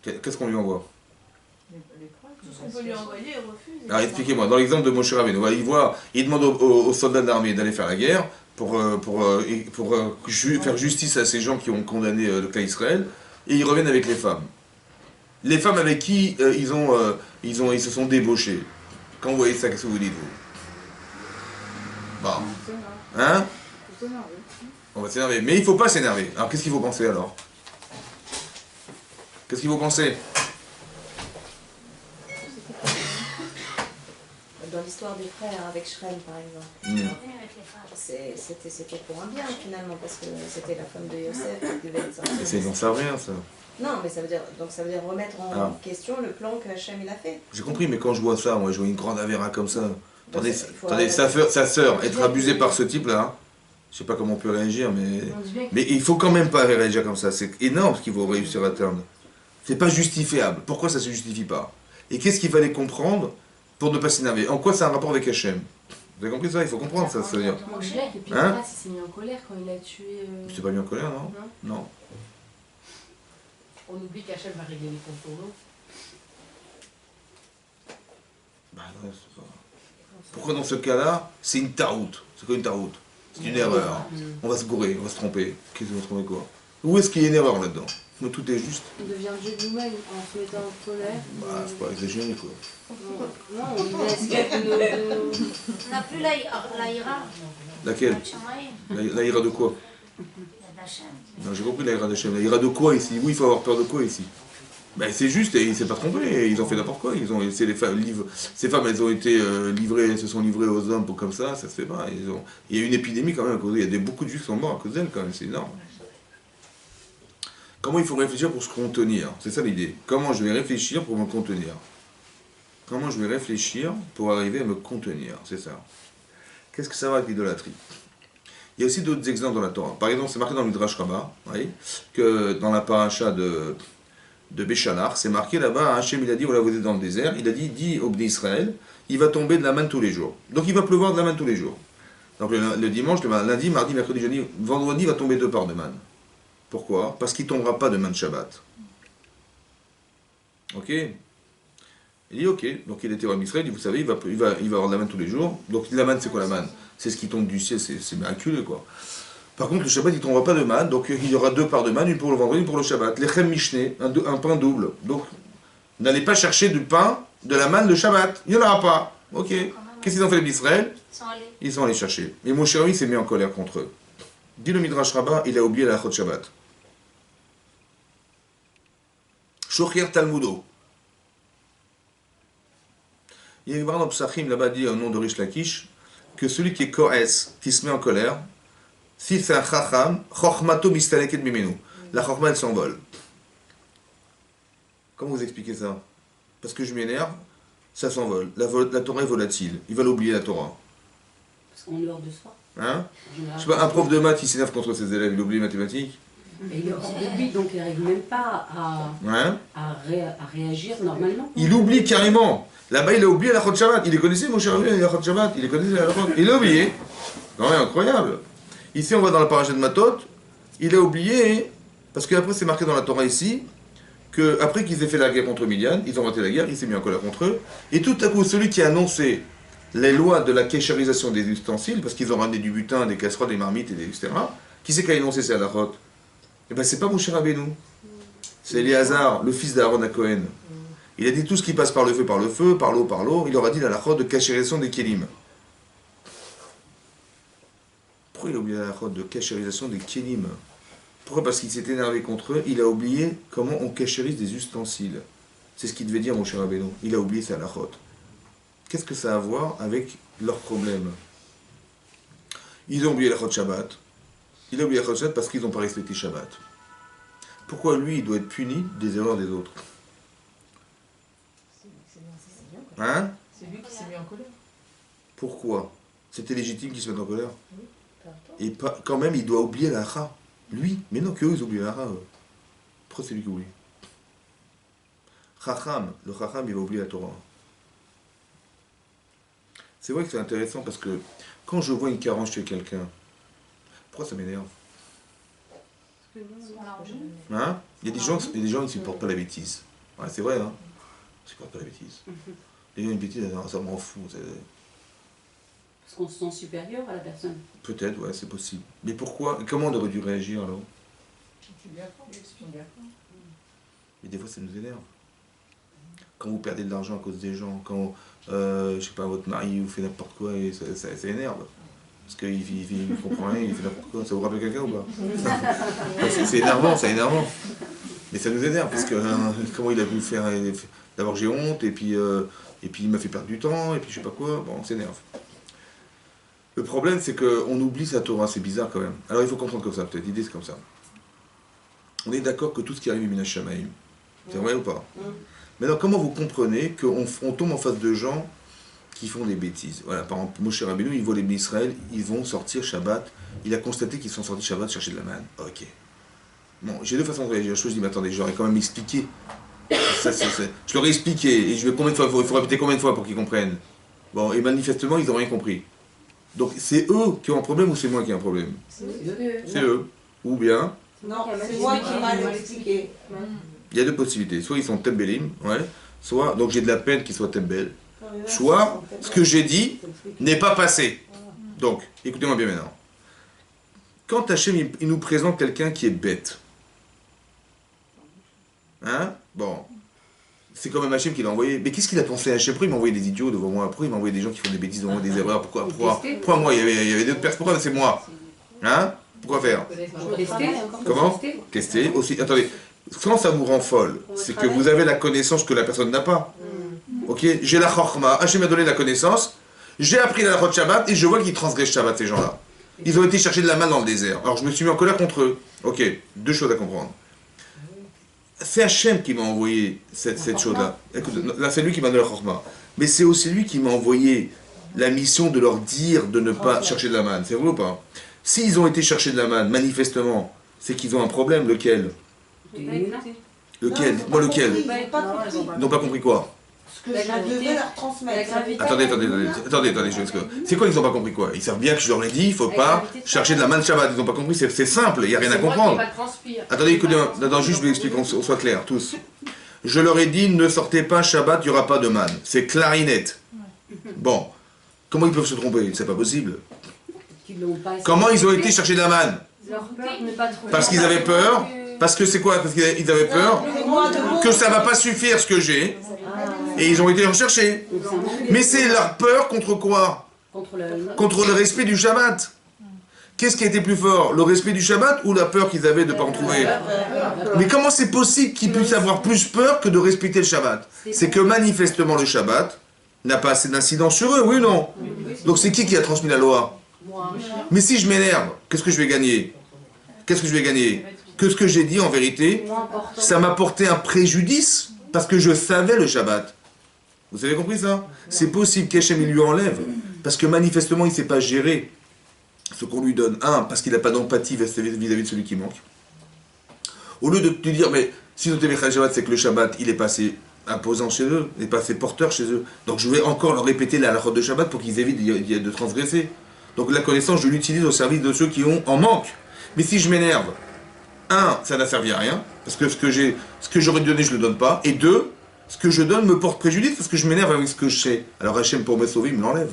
Qu'est-ce qu'on lui envoie? Les preuves. Tout ce qu'on peut lui envoyer, il refuse. Alors expliquez-moi, dans l'exemple de Moshe Rabbeinu, il demande aux soldats de l'armée d'aller faire la guerre pour faire justice à ces gens qui ont condamné le clan Israël, et ils reviennent avec les femmes. Les femmes avec qui ils se sont débauchés. Quand vous voyez ça, qu'est-ce que vous dites, vous? Bon. Hein? On va s'énerver. Mais il ne faut pas s'énerver. Alors qu'est-ce qu'il faut penser alors? Qu'est-ce qu'il faut penser? Dans l'histoire des frères avec Shrem, par exemple, Revenez avec les femmes. c'était pour un bien finalement, parce que c'était la femme de Yosef qui devait être sortie. Ils n'en savent rien, ça. Non, mais ça veut dire remettre en question le plan que Hachem il a fait. J'ai compris, mais quand je vois ça, moi je vois une grande avéra comme ça. Attendez, il faut attendez, arrêter. sa sœur, être abusée par ce type-là, hein. Je sais pas comment on peut réagir, mais... On dit bien que Mais il faut quand même pas réagir comme ça. C'est énorme ce qu'il faut réussir à atteindre. C'est pas justifiable. Pourquoi ça se justifie pas? Et qu'est-ce qu'il fallait comprendre pour ne pas s'énerver? En quoi c'est un rapport avec Hachem? Vous avez compris ça? Il faut comprendre ça. C'est-à-dire... on dit bien que Hein? Pinchas, il s'est mis en colère quand il a tué. Il s'est pas mis en colère, non? Non. On oublie qu'Hachem va régler les comptes pour nous. Bah non, c'est pas... Pourquoi dans ce cas-là, c'est une taroute? C'est quoi une taroute? C'est une erreur. On va se gourer, on va se tromper. Qu'est-ce qu'on va se tromper quoi? Où est-ce qu'il y a une erreur là-dedans? Mais tout est juste. Il devient Dieu lui-même en se mettant en colère. Bah, faut pas exagérer quoi. Non, on laisse de nos. On n'a plus la ira. Laquelle? La ira de quoi? Il y a d'Hachem. Non, j'ai compris la ira d'Hachem. La ira de quoi ici? Oui, il faut avoir peur de quoi ici? Ben c'est juste, et il s'est pas trompé, ils ont fait n'importe quoi. Ces femmes, elles ont été livrées, elles se sont livrées aux hommes pour comme ça se fait pas. Il y a eu une épidémie quand même à cause d'elles. Il y a beaucoup de juifs qui sont morts à cause d'elles quand même, c'est énorme. Comment il faut réfléchir pour se contenir? C'est ça l'idée. Comment je vais réfléchir pour me contenir? Comment je vais réfléchir pour arriver à me contenir? C'est ça. Qu'est-ce que ça va avec l'idolâtrie? Il y a aussi d'autres exemples dans la Torah. Par exemple, c'est marqué dans le Midrash Rabbah, que dans la paracha de Béchalar, c'est marqué là-bas, Hachem il a dit, voilà, vous êtes dans le désert, il a dit au Bnei Israël, il va tomber de la manne tous les jours. Donc il va pleuvoir de la manne tous les jours. Donc le dimanche, lundi, mardi, mercredi, jeudi, vendredi, va tomber 2 parts de manne. Pourquoi? Parce qu'il ne tombera pas de manne Shabbat. Ok? Il dit ok, donc il était au Israël, vous savez, il va avoir de la manne tous les jours. Donc la manne, c'est quoi la manne? C'est ce qui tombe du ciel, c'est miraculeux quoi. Par contre, le Shabbat, il ne tombera pas de manne, donc il y aura 2 parts de manne, une pour le vendredi, une pour le Shabbat. Lechem Mishneh, un pain double. Donc, n'allez pas chercher du pain, de la manne, le Shabbat. Il n'y en aura pas. Ok. Qu'est-ce qu'ils ont fait les Israël? Ils sont allés chercher. Et Moshe Rabbeinu s'est mis en colère contre eux. Dit le Midrash Rabbah, il a oublié la Chod Shabbat. Shochir Talmudo. Il y a une dans Psachim, là-bas, dit au nom de Rish Lakish, que celui qui est Kohes, qui se met en colère, si c'est un chacham, chochmato bistaleket mimenu. La chochma, elle s'envole. Comment vous expliquez ça? Parce que je m'énerve, ça s'envole. La Torah est volatile. Il va l'oublier, la Torah. Parce qu'on est hors de soi. Hein? Je sais pas, un prof de maths, il s'énerve contre ses élèves, il oublie les mathématiques. Et il est hors de lui, donc il n'arrive même pas à réagir normalement. Il oublie carrément. Là-bas, il a oublié la Chod Shabbat. Il les connaissait, mon cher ami, la Chod Shabbat. Il les connaissait, la Chod. Il l'a oublié. Quand même incroyable. Ici, on va dans la paracha de Matot. Il a oublié, parce qu'après, c'est marqué dans la Torah ici, qu'après qu'ils aient fait la guerre contre Midian, ils ont raté la guerre, il s'est mis en colère contre eux. Et tout à coup, celui qui a annoncé les lois de la kécharisation des ustensiles, parce qu'ils ont ramené du butin, des casseroles, des marmites, etc. Qui c'est qui a énoncé ces halachot? Eh bien, c'est pas Moshe Rabbeinu. C'est Éléazar, le fils d'Aaron à Cohen. Il a dit tout ce qui passe par le feu, par l'eau, par l'eau. Il leur a dit la halachot de kécharisation des kélim. Pourquoi il a oublié la halachot de kécharisation des kélim? Pourquoi? Parce qu'il s'est énervé contre eux. Il a oublié comment on kécharise des ustensiles. C'est ce qu'il devait dire Moshe Rabbeinu. Il a oublié sa halachot. Qu'est-ce que ça a à voir avec leurs problèmes? Ils ont oublié la Chod Shabbat. Il a oublié la Chod Shabbat parce qu'ils n'ont pas respecté Shabbat. Pourquoi lui, il doit être puni des erreurs des autres? C'est bien. Hein? C'est lui qui s'est mis en colère. Pourquoi? C'était légitime qu'il se mette en colère. Peu importe. Et pas, quand même, il doit oublier la hara. Lui, mais non, qu'eux, ils oublient la hara. Pourquoi c'est lui qui oublie? Chacham, le Chacham, il va oublier la Torah. C'est vrai que c'est intéressant parce que quand je vois une carence chez quelqu'un, pourquoi ça m'énerve? Hein? Il y a des gens qui ne supportent pas la bêtise. Ouais, c'est vrai, hein? Ils ne supportent pas la bêtise. Les gens, une bêtise, ça m'en fout. Parce qu'on se sent supérieur à la personne. Peut-être, ouais, c'est possible. Mais pourquoi? Comment on aurait dû réagir alors? Mais des fois, ça nous énerve. Quand vous perdez de l'argent à cause des gens, quand, je sais pas, votre mari vous fait n'importe quoi, et ça énerve. Parce qu'il ne comprend rien, il fait n'importe quoi. Ça vous rappelle quelqu'un ou pas? C'est énervant, c'est énervant. Mais ça nous énerve, parce que comment il a pu faire... D'abord j'ai honte, et puis il m'a fait perdre du temps, et puis je sais pas quoi, bon, on s'énerve. Le problème, c'est qu'on oublie sa Torah, c'est bizarre quand même. Alors il faut comprendre comme ça, peut-être, l'idée c'est comme ça. On est d'accord que tout ce qui arrive est Minash Shamaim. C'est vrai ou pas? Maintenant, comment vous comprenez qu'on tombe en face de gens qui font des bêtises? Voilà, par exemple, Moshe Rabbeinu, il voit les Israël, ils vont sortir Shabbat, il a constaté qu'ils sont sortis Shabbat chercher de la manne. Ok. Bon, j'ai deux façons de réagir. Je dis, mais attendez, j'aurais quand même expliqué. Je leur ai expliqué, et je vais combien de fois, il faut répéter combien de fois pour qu'ils comprennent. Bon, et manifestement, ils n'ont rien compris. Donc, c'est eux qui ont un problème ou c'est moi qui ai un problème? C'est eux. Ou bien, Non, c'est moi qui m'a expliqué. il y a deux possibilités. Soit ils sont tembelim, ouais. Soit, donc j'ai de la peine qu'ils soient tembel. Soit, ce que j'ai dit n'est pas passé. Donc, écoutez-moi bien maintenant. Quand Hachem, il nous présente quelqu'un qui est bête, hein? Bon, c'est quand même Hachem qui l'a envoyé. Mais qu'est-ce qu'il a pensé à Hachem? Pourquoi il m'a envoyé des idiots devant moi? Pourquoi il m'a envoyé des gens qui font des bêtises devant moi, des erreurs? Pourquoi moi? Il y avait d'autres personnes. Pourquoi c'est moi? Hein? Pourquoi faire? Comment? Tester aussi. Attendez, quand ça vous rend folle, c'est que vous avez la connaissance que la personne n'a pas. Ok? J'ai la chorma, Hachem m'a donné la connaissance, j'ai appris la Chot Shabbat et je vois qu'ils transgressent Shabbat, ces gens-là. Ils ont été chercher de la manne dans le désert. Alors je me suis mis en colère contre eux. Ok, deux choses à comprendre. C'est Hachem qui m'a envoyé cette chose-là. Écoute, là c'est lui qui m'a donné la chorma. Mais c'est aussi lui qui m'a envoyé la mission de leur dire de ne pas chercher de la manne. C'est vrai ou pas? S'ils ont été chercher de la manne, manifestement, c'est qu'ils ont un problème. Lequel? Lequel? Dites-moi lequel. Ils n'ont pas compris quoi? Ce que je devais leur transmettre. Attendez, c'est quoi ils n'ont pas compris quoi? Ils savent bien que je leur ai dit, il ne faut pas chercher de la manne Shabbat. Ils n'ont pas compris, c'est simple, il n'y a rien à comprendre. Attendez, écoutez, juste je vais expliquer qu'on soit clair, tous. Je leur ai dit, ne sortez pas Shabbat, il n'y aura pas de manne. C'est clarinette. Bon, comment ils peuvent se tromper? C'est pas possible. Comment ils ont été chercher de la manne? Parce qu'ils avaient peur. Parce que c'est quoi? Parce qu'ils avaient peur que ça ne va pas suffire ce que j'ai. Et ils ont été recherchés. Mais c'est leur peur contre quoi? Contre le respect du Shabbat. Qu'est-ce qui a été plus fort? Le respect du Shabbat ou la peur qu'ils avaient de ne pas en trouver? Mais comment c'est possible qu'ils puissent avoir plus peur que de respecter le Shabbat? C'est que manifestement le Shabbat n'a pas assez d'incidence sur eux, oui ou non? Donc c'est qui a transmis la loi? Mais si je m'énerve, qu'est-ce que je vais gagner? Qu'est-ce que je vais gagner? Que ce que j'ai dit en vérité, ça m'a porté un préjudice parce que je savais le Shabbat. Vous avez compris ça? C'est possible qu'Hachem lui enlève parce que manifestement il ne sait pas gérer ce qu'on lui donne. Un, parce qu'il n'a pas d'empathie vis-à-vis de celui qui manque. Au lieu de te dire, mais si notre Mechal Shabbat, c'est que le Shabbat, il est passé imposant chez eux, il est passé porteur chez eux. Donc je vais encore leur répéter la halachot de Shabbat pour qu'ils évitent de transgresser. Donc la connaissance, je l'utilise au service de ceux qui ont en manque. Mais si je m'énerve, un, ça n'a servi à rien, parce que ce que j'aurais donné, je ne le donne pas. Et deux, ce que je donne me porte préjudice parce que je m'énerve avec ce que je sais. Alors Hachem, pour me sauver, il me l'enlève.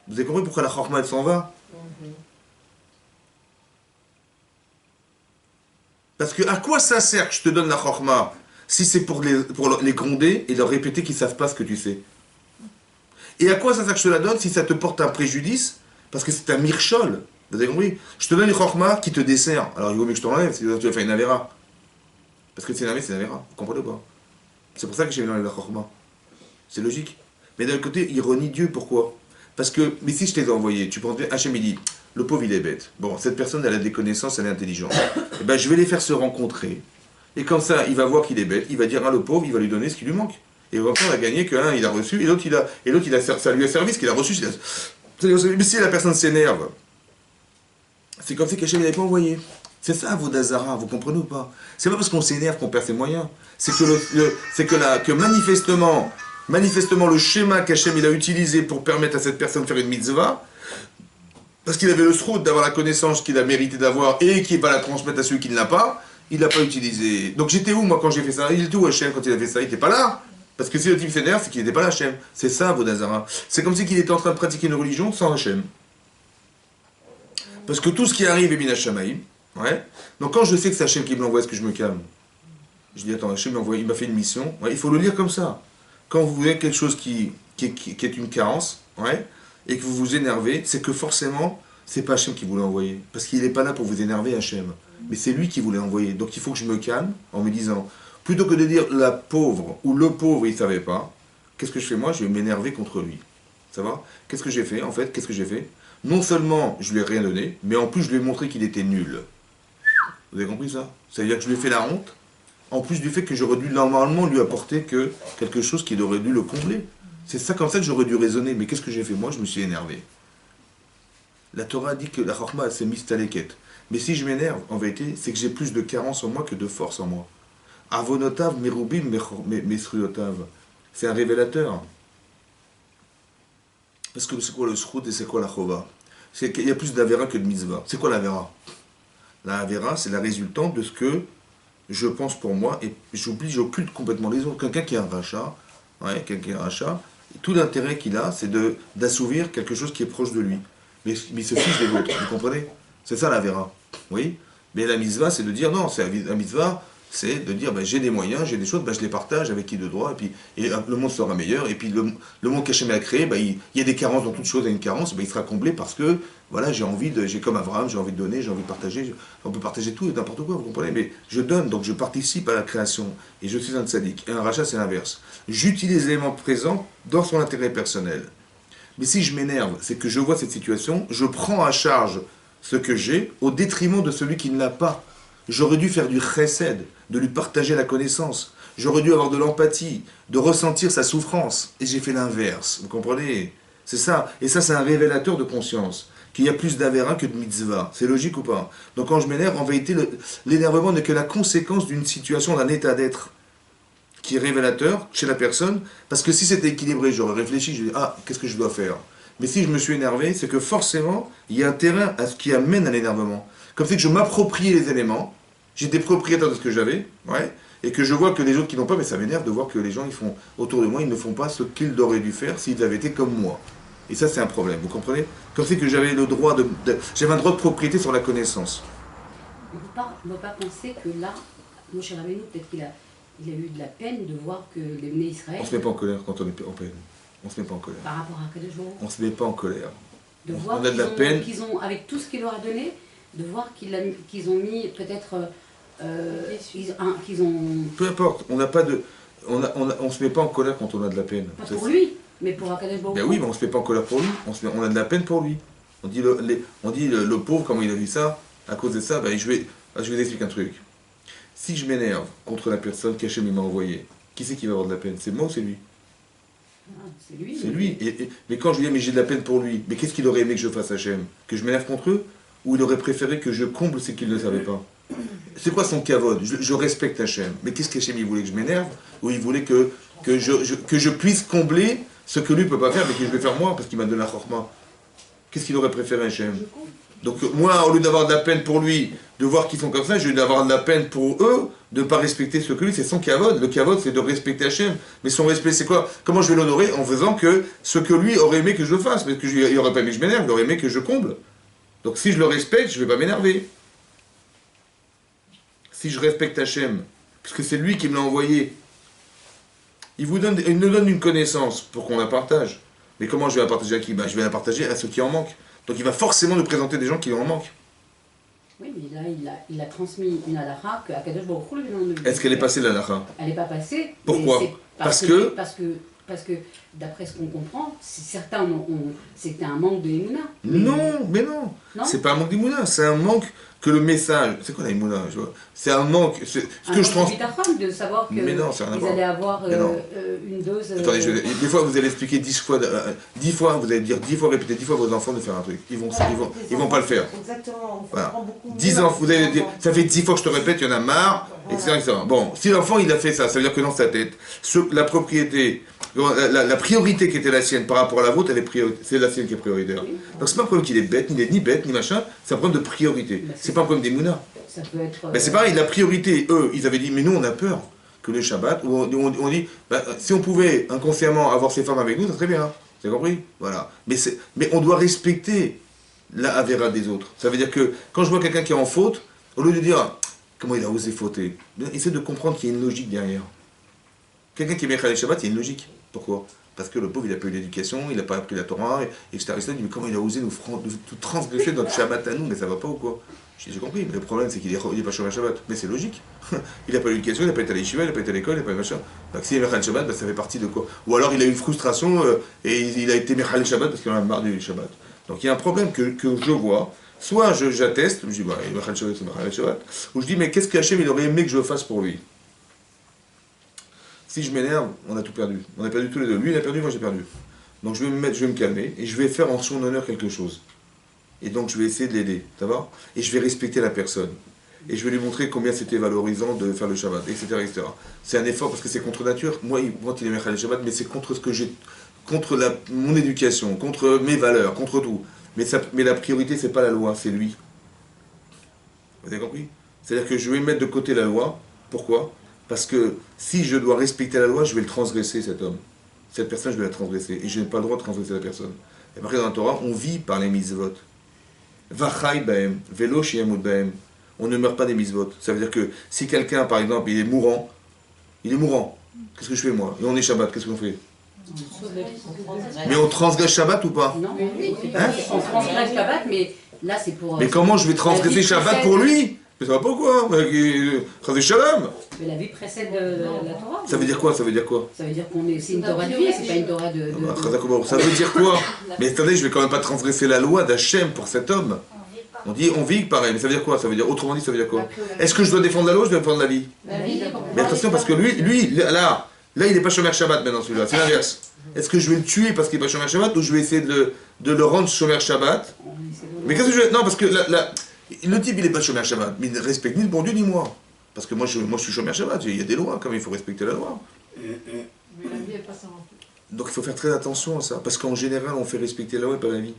Vous avez compris pourquoi la chorma, elle s'en va? Parce que à quoi ça sert que je te donne la chorma si c'est pour les gronder et leur répéter qu'ils ne savent pas ce que tu sais? Et à quoi ça sert que je te la donne si ça te porte un préjudice? Parce que c'est un mirchol. Vous avez compris? Je te donne une chorma qui te dessert. Alors il vaut mieux que je t'enlève, si tu vas faire une avéra. Parce que c'est une avéra, vous comprenez pas? C'est pour ça que j'ai mis la chorma. C'est logique. Mais d'un côté, ironie Dieu, pourquoi? Parce que, mais si je t'ai envoyé, tu penses, Hachem il dit, le pauvre il est bête. Bon, cette personne elle a des connaissances, elle est intelligente. Et ben je vais les faire se rencontrer. Et comme ça, il va voir qu'il est bête, il va dire, le pauvre, il va lui donner ce qui lui manque. Et encore, on a gagné qu'un il a reçu, et l'autre ça lui a servi ce qu'il a reçu. Mais si la personne s'énerve, c'est comme si qu'Hachem n'avait pas envoyé. C'est ça, Vodazara, vous comprenez ou pas? C'est pas parce qu'on s'énerve qu'on perd ses moyens. C'est que manifestement, le schéma qu'Hachem il a utilisé pour permettre à cette personne de faire une mitzvah, parce qu'il avait le srout d'avoir la connaissance qu'il a mérité d'avoir et qu'il va la transmettre à celui qui ne l'a pas, il l'a pas utilisé. Donc j'étais où moi quand j'ai fait ça? Il était où Hachem quand il a fait ça? Il n'était pas là. Parce que si le type s'énerve, c'est qu'il n'était pas là Hachem. C'est ça, Vodazara. C'est comme si qu'il était en train de pratiquer une religion sans Hachem. Parce que tout ce qui arrive est Mina Shamaïm. Ouais. Donc quand je sais que c'est Hachem qui me l'envoie, est-ce que je me calme? Je dis, attends, Hachem il m'a fait une mission. Ouais, il faut le lire comme ça. Quand vous voyez quelque chose qui est une carence, ouais, et que vous vous énervez, c'est que forcément, c'est pas Hachem qui vous l'a envoyé. Parce qu'il n'est pas là pour vous énerver, Hachem. Mais c'est lui qui vous l'a envoyé. Donc il faut que je me calme en me disant, plutôt que de dire la pauvre ou le pauvre, il ne savait pas, qu'est-ce que je fais moi? Je vais m'énerver contre lui. Ça va? Qu'est-ce que j'ai fait en fait? Qu'est-ce que j'ai fait? Non seulement je lui ai rien donné, mais en plus je lui ai montré qu'il était nul. Vous avez compris ça? C'est-à-dire que je lui ai fait la honte, en plus du fait que j'aurais dû normalement lui apporter que quelque chose qui aurait dû le combler. C'est ça comme ça que j'aurais dû raisonner. Mais qu'est-ce que j'ai fait moi? Je me suis énervé. La Torah dit que la Chorma c'est mistaleket. Mais si je m'énerve, en vérité, c'est que j'ai plus de carence en moi que de force en moi. Avonotav, merubim, mesruyotav. C'est un révélateur. Parce que c'est quoi le srout et c'est quoi la chova? C'est qu'il y a plus d'avera que de mitzvah. C'est quoi l'avera? La avera, c'est la résultante de ce que je pense pour moi et j'occulte complètement les autres. Quelqu'un qui a un rachat, tout l'intérêt qu'il a, c'est d'assouvir quelque chose qui est proche de lui. Mais il se fiche des autres, vous comprenez? C'est ça l'avera. Oui? Mais la mitzvah, c'est de dire non, la mitzvah, c'est de dire j'ai des moyens, j'ai des choses, je les partage avec qui de droit, et le monde sera meilleur, et puis le monde qu'Hachem a créé, il y a des carences dans toute chose, il y a une carence, il sera comblé parce que voilà, j'ai comme Abraham, j'ai envie de donner, j'ai envie de partager, on peut partager tout et n'importe quoi, vous comprenez, mais je donne, donc je participe à la création, et je suis un tzaddik. Et un rachat, c'est l'inverse. J'utilise les éléments présents dans son intérêt personnel. Mais si je m'énerve, c'est que je vois cette situation, je prends à charge ce que j'ai au détriment de celui qui ne l'a pas. J'aurais dû faire du chesed, de lui partager la connaissance. J'aurais dû avoir de l'empathie, de ressentir sa souffrance. Et j'ai fait l'inverse, vous comprenez? C'est ça. Et ça, c'est un révélateur de conscience. Qu'il y a plus d'avérin que de mitzvah. C'est logique ou pas? Donc quand je m'énerve, en vérité, l'énervement n'est que la conséquence d'une situation, d'un état d'être qui est révélateur chez la personne. Parce que si c'était équilibré, j'aurais réfléchi, je dis, qu'est-ce que je dois faire? Mais si je me suis énervé, c'est que forcément, il y a un terrain à ce qui amène à l'énervement. Comme c'est que je m'approprie les éléments, j'étais propriétaire de ce que j'avais, ouais, et que je vois que les autres qui n'ont pas, mais ça m'énerve de voir que les gens ils font autour de moi, ils ne font pas ce qu'ils auraient dû faire s'ils avaient été comme moi. Et ça, c'est un problème, vous comprenez? Comme c'est que j'avais le droit j'avais un droit de propriété sur la connaissance. On ne peut pas penser que là, Moshe Rabbeinu, peut-être qu'il a eu de la peine de voir que les Bnei Israël... On ne se met pas en colère quand on est en peine. On se met pas en colère. Par rapport à Kadosh Baruch Hu. On se met pas en colère. De voir on a de la peine. Qu'ils ont, avec tout ce qu'il leur a donné, de voir qu'ils ont mis peut-être... qu'ils ont... Peu importe, on n'a pas de... On se met pas en colère quand on a de la peine. Pas pour lui, mais pour Akadosh Baruch Hu. Ben oui, mais on se met pas en colère pour lui. On a de la peine pour lui. On dit le pauvre, comment il a vu ça, à cause de ça, je vais vous expliquer un truc. Si je m'énerve contre la personne qu'Hachem m'a envoyée, qui c'est qui va avoir de la peine? C'est moi ou c'est lui? C'est lui. C'est lui. Mais quand je lui dis, mais j'ai de la peine pour lui, mais qu'est-ce qu'il aurait aimé que je fasse, Hachem? Que je m'énerve contre eux? Ou il aurait préféré que je comble ce qu'il ne savait pas? C'est quoi son kavod? Je respecte Hachem. Mais qu'est-ce qu'Hachem, il voulait que je m'énerve? Ou il voulait que je puisse combler ce que lui ne peut pas faire, mais que je vais faire moi, parce qu'il m'a donné la chorma? Qu'est-ce qu'il aurait préféré, Hachem? Donc moi, au lieu d'avoir de la peine pour lui, de voir qu'ils sont comme ça, je vais avoir de la peine pour eux, de ne pas respecter ce que lui, c'est son kavod. Le kavod, c'est de respecter Hachem. Mais son respect, c'est quoi? Comment je vais l'honorer? En faisant que ce que lui aurait aimé que je fasse. Parce qu'il n'aurait pas aimé que je m'énerve, il aurait aimé que je comble. Donc si je le respecte, je ne vais pas m'énerver. Si je respecte Hachem, puisque c'est lui qui me l'a envoyé, il nous donne une connaissance pour qu'on la partage. Mais comment je vais la partager à qui? Je vais la partager à ceux qui en manquent. Donc il va forcément nous présenter des gens qui en manquent. Oui, mais là, il a transmis une halakha que Akadosh Baruch Hu lui a donné. Est-ce qu'elle est passée, la halakha? Elle n'est pas passée. Pourquoi? Parce que parce que d'après ce qu'on comprend, certains c'était un manque de Emouna. Non, mais non. Non. C'est pas un manque d'Imouna, c'est un manque que le message. C'est quoi la Imouna? C'est un manque. Ce que je trans. De savoir Mais non, ça n'a rien à qu'ils voir. allaient avoir Mais non. une dose. Attendez, des fois vous allez expliquer 10 fois, vous allez dire 10 fois, répéter 10 fois à vos enfants de faire un truc. Ils vont pas le faire. Exactement. On Voilà. comprend beaucoup mieux 10 la ans, vous allez dire, enfant. ça fait 10 fois que je te répète, il y en a marre, etc., etc. Bon, si l'enfant il a fait ça veut dire que dans sa tête, la propriété, la priorité qui était la sienne par rapport à la vôtre, c'est la sienne qui est prioritaire. Donc c'est pas un problème qu'il est bête, ni bête, ni machin, c'est un problème de priorité. C'est pas un problème des mounas. Ça peut être. Mais c'est pareil, la priorité, eux, ils avaient dit, mais nous on a peur que le Shabbat, où on dit, bah, si on pouvait inconsciemment avoir ces femmes avec nous, ça serait bien. Vous avez compris? Voilà. Mais on doit respecter la avéra des autres. Ça veut dire que quand je vois quelqu'un qui est en faute, au lieu de dire comment il a osé fauter, essaie de comprendre qu'il y a une logique derrière. Quelqu'un qui est Mechal Shabbat, il y a une logique. Pourquoi? Parce que le pauvre, il n'a pas eu l'éducation, il n'a pas appris la Torah, etc. Il dit, mais comment il a osé nous transgresser notre Shabbat à nous? Mais ça va pas ou quoi? J'ai compris, mais le problème c'est qu'il n'est pas Shomer Shabbat. Mais c'est logique. Il n'a pas eu l'éducation, il n'a pas été à l'Yeshiva, il n'a pas été à l'école, il n'a pas eu machin. Donc s'il est Mechal Shabbat, bah, ça fait partie de quoi? Ou alors il a eu une frustration et il a été Mechal Shabbat parce qu'il en a marre du Shabbat. Donc il y a un problème que je vois. Soit j'atteste, je dis, bah, il est Mechal Shabbat, c'est Mechal Shabbat. Ou je dis, mais qu'est-ce qu'Hachem il aurait aimé que je fasse pour lui? Si je m'énerve, on a tout perdu. On a perdu tous les deux. Lui il a perdu, moi j'ai perdu. Donc je vais me calmer et je vais faire en son honneur quelque chose. Et donc je vais essayer de l'aider, ça va? Et je vais respecter la personne. Et je vais lui montrer combien c'était valorisant de faire le Shabbat, etc., etc. C'est un effort parce que c'est contre nature. Moi, il est Mechal le Shabbat, mais c'est contre ce que j'ai, contre mon éducation, contre mes valeurs, contre tout. Mais la priorité, c'est pas la loi, c'est lui. Vous avez compris? C'est-à-dire que je vais mettre de côté la loi. Pourquoi? Parce que si je dois respecter la loi, je vais le transgresser, cet homme. Cette personne, je vais la transgresser. Et je n'ai pas le droit de transgresser la personne. Et après, dans la Torah, on vit par les mitzvot. Vachai baem, velo shiamut baem. On ne meurt pas des mitzvot. Ça veut dire que si quelqu'un, par exemple, il est mourant. Qu'est-ce que je fais moi? Et on est Shabbat, qu'est-ce qu'on fait? Mais on transgresse Shabbat ou pas? Non, Hein? on transgresse Shabbat, mais là c'est pour. Mais comment je vais transgresser Shabbat pour lui? Mais ça va pas quoi? Chazé Shalom. Mais la vie précède la Torah. Ça veut dire quoi? Ça veut dire quoi? Ça veut dire c'est une Torah de vie, c'est pas une Torah de. Ça veut dire quoi? Mais attendez, je vais quand même pas transgresser la loi d'Hachem pour cet homme. On dit on vit pareil, mais ça veut dire quoi? Ça veut dire, autrement dit, ça veut dire quoi? Est-ce que je dois défendre la loi ou je dois défendre la vie? Mais attention, parce que lui là, il n'est pas Shomer Shabbat maintenant celui-là, c'est l'inverse. Est-ce que je vais le tuer parce qu'il n'est pas Shomer Shabbat ou je vais essayer de le rendre Shomer Shabbat? Mais qu'est-ce que je vais... Non, parce que le type il n'est pas Shomer Shabbat, mais il ne respecte ni le bon Dieu ni moi. Parce que moi je suis Shomer Shabbat, il y a des lois, comme il faut respecter la loi. Mais la vie, elle passe avant tout. Donc il faut faire très attention à ça, parce qu'en général on fait respecter la loi et pas la vie.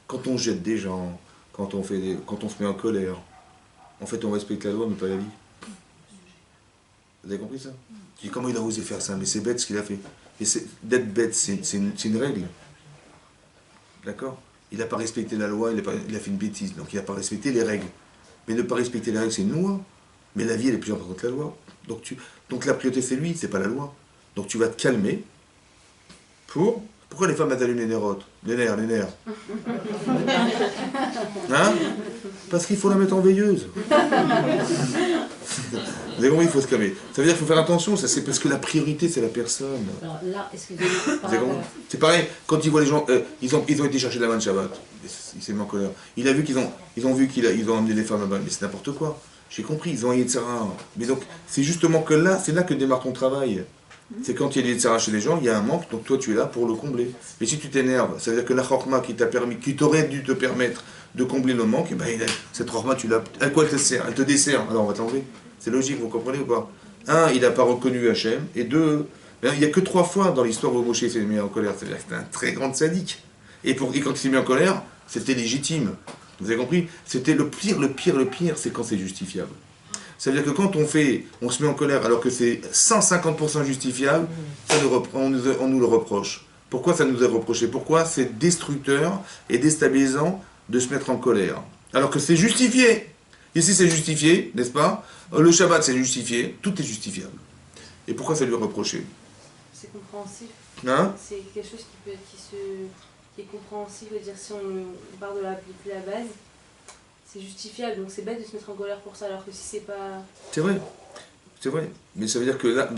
Quand on jette des gens, quand on se met en colère, en fait on respecte la loi mais pas la vie. Vous avez compris ça? Je dis comment il a osé faire ça? Mais c'est bête ce qu'il a fait. Et d'être bête, c'est une règle. D'accord? Il n'a pas respecté la loi, il a fait une bêtise, donc il n'a pas respecté les règles. Mais ne pas respecter les règles, c'est une loi. Mais la vie, elle est plus importante que la loi. Donc la priorité, c'est lui, c'est pas la loi. Donc tu vas te calmer pour... Pourquoi les femmes elles allument les nérotes? Les nerfs. Hein? Parce qu'il faut la mettre en veilleuse. Vous avez compris, il faut se calmer. Ça veut dire qu'il faut faire attention, ça c'est parce que la priorité c'est la personne. Alors là, excusez-moi. C'est pareil, quand il voit les gens, ils ont été chercher la manne Shabbat, il s'est mis en colère. Il a vu qu'ils ont vu qu'ils ont amené les femmes là-bas, mais c'est n'importe quoi. J'ai compris, ils ont un Yetzirah. Mais donc, c'est justement que là, c'est là que démarre ton travail. C'est quand il y a des Yetzirah chez les gens, il y a un manque, donc toi tu es là pour le combler. Mais si tu t'énerves, ça veut dire que la Chorma qui t'aurait dû te permettre de combler le manque, et ben, cette Chorma, tu l'as. À quoi elle te sert? Elle te dessert, alors on va t'enlever. C'est logique, vous comprenez ou pas? Un, il n'a pas reconnu Hachem, et deux, il n'y a que 3 fois dans l'histoire où Moshe s'est mis en colère, c'est-à-dire que c'était un très grand sadique. Et quand il s'est mis en colère, c'était légitime. Vous avez compris? C'était le pire, c'est quand c'est justifiable. Ça veut dire que quand on se met en colère alors que c'est 150% justifiable, on nous le reproche. Pourquoi ça nous est reproché? Pourquoi c'est destructeur et déstabilisant de se mettre en colère? Alors que c'est justifié. Ici c'est justifié, n'est-ce pas? Le Shabbat c'est justifié, tout est justifiable. Et pourquoi ça lui est reproché? C'est compréhensif. Hein? C'est quelque chose qui est compréhensif. Je veux dire, si on part de la base, c'est justifiable. Donc c'est bête de se mettre en colère pour ça, alors que si c'est pas... C'est vrai. Mais ça veut dire que là,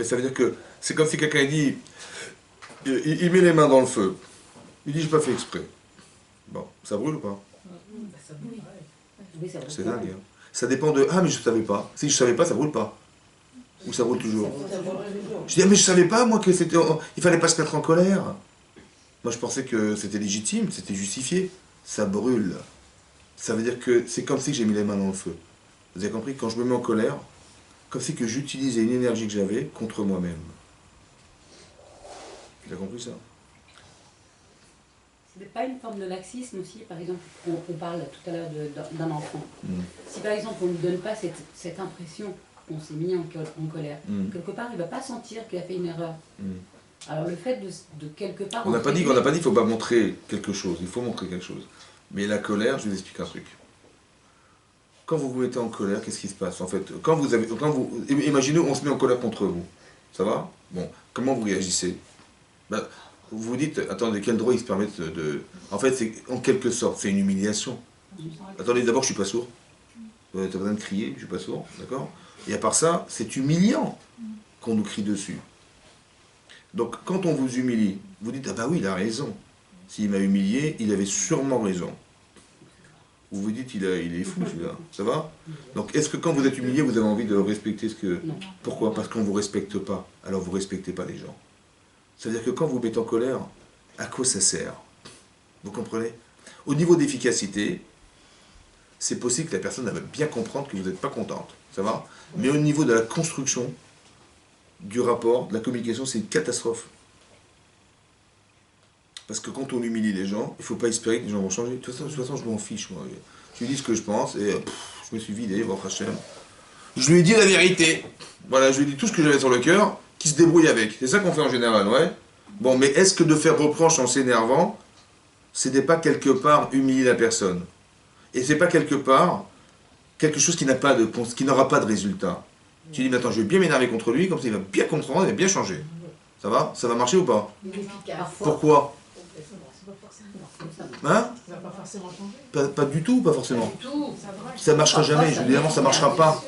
c'est comme si quelqu'un dit, il met les mains dans le feu. Il dit, j'ai pas fait exprès. Bon, ça brûle ou pas? Oui, ça C'est dingue. Hein. Ça dépend de, ah mais je savais pas. Si je savais pas, ça brûle pas. Ou ça brûle toujours. Je dis, ah, mais je savais pas moi que c'était, il fallait pas se mettre en colère. Moi je pensais que c'était légitime, c'était justifié. Ça brûle. Ça veut dire que c'est comme si j'ai mis les mains dans le feu. Vous avez compris? Quand je me mets en colère, comme si que j'utilisais une énergie que j'avais contre moi-même. Vous avez compris ça? C'est pas une forme de laxisme aussi, par exemple, on parle tout à l'heure d'un enfant. Si par exemple on ne lui donne pas cette impression qu'on s'est mis en colère, quelque part il ne va pas sentir qu'il a fait une erreur. Alors le fait de quelque part... On n'a pas dit qu'il ne faut pas montrer quelque chose, il faut montrer quelque chose. Mais la colère, je vous explique un truc. Quand vous vous mettez en colère, qu'est-ce qui se passe? En fait, imaginez, on se met en colère contre vous. Ça va? Bon, comment vous réagissez? Ben, vous vous dites, attendez, quel droit ils se permettent de... En fait, c'est en quelque sorte, c'est une humiliation. Attendez, d'abord, je suis pas sourd. Tu as besoin de crier, je suis pas sourd, d'accord? Et à part ça, c'est humiliant qu'on nous crie dessus. Donc, quand on vous humilie, vous dites, ah bah oui, il a raison. S'il m'a humilié, il avait sûrement raison. Vous vous dites, il est fou celui-là. Ça va? Donc, est-ce que quand vous êtes humilié, vous avez envie de respecter ce que... Non. Pourquoi? Parce qu'on ne vous respecte pas. Alors, vous ne respectez pas les gens. C'est-à-dire que quand vous mettez en colère, à quoi ça sert? Vous comprenez? Au niveau d'efficacité, c'est possible que la personne va bien comprendre que vous n'êtes pas contente. Ça va? Mais au niveau de la construction, du rapport, de la communication, c'est une catastrophe. Parce que quand on humilie les gens, il ne faut pas espérer que les gens vont changer. De toute façon, je m'en fiche, moi. Je lui dis ce que je pense et je me suis vidé, votre Hachem. Je lui ai dit la vérité. Voilà, je lui ai dit tout ce que j'avais sur le cœur, qui se débrouille avec. C'est ça qu'on fait en général, ouais. Bon, mais est-ce que de faire reproche en s'énervant, ce n'est pas quelque part humilier la personne? Et c'est pas quelque part quelque chose qui n'aura pas de résultat. Tu dis, mais attends, je vais bien m'énerver contre lui, comme ça il va bien comprendre, il va bien changer. Ça va? Ça va marcher ou pas? Pourquoi? Hein? Ça va pas forcément changer. Pas du tout, pas forcément. Ça ne marchera jamais, évidemment ça ne marchera pas.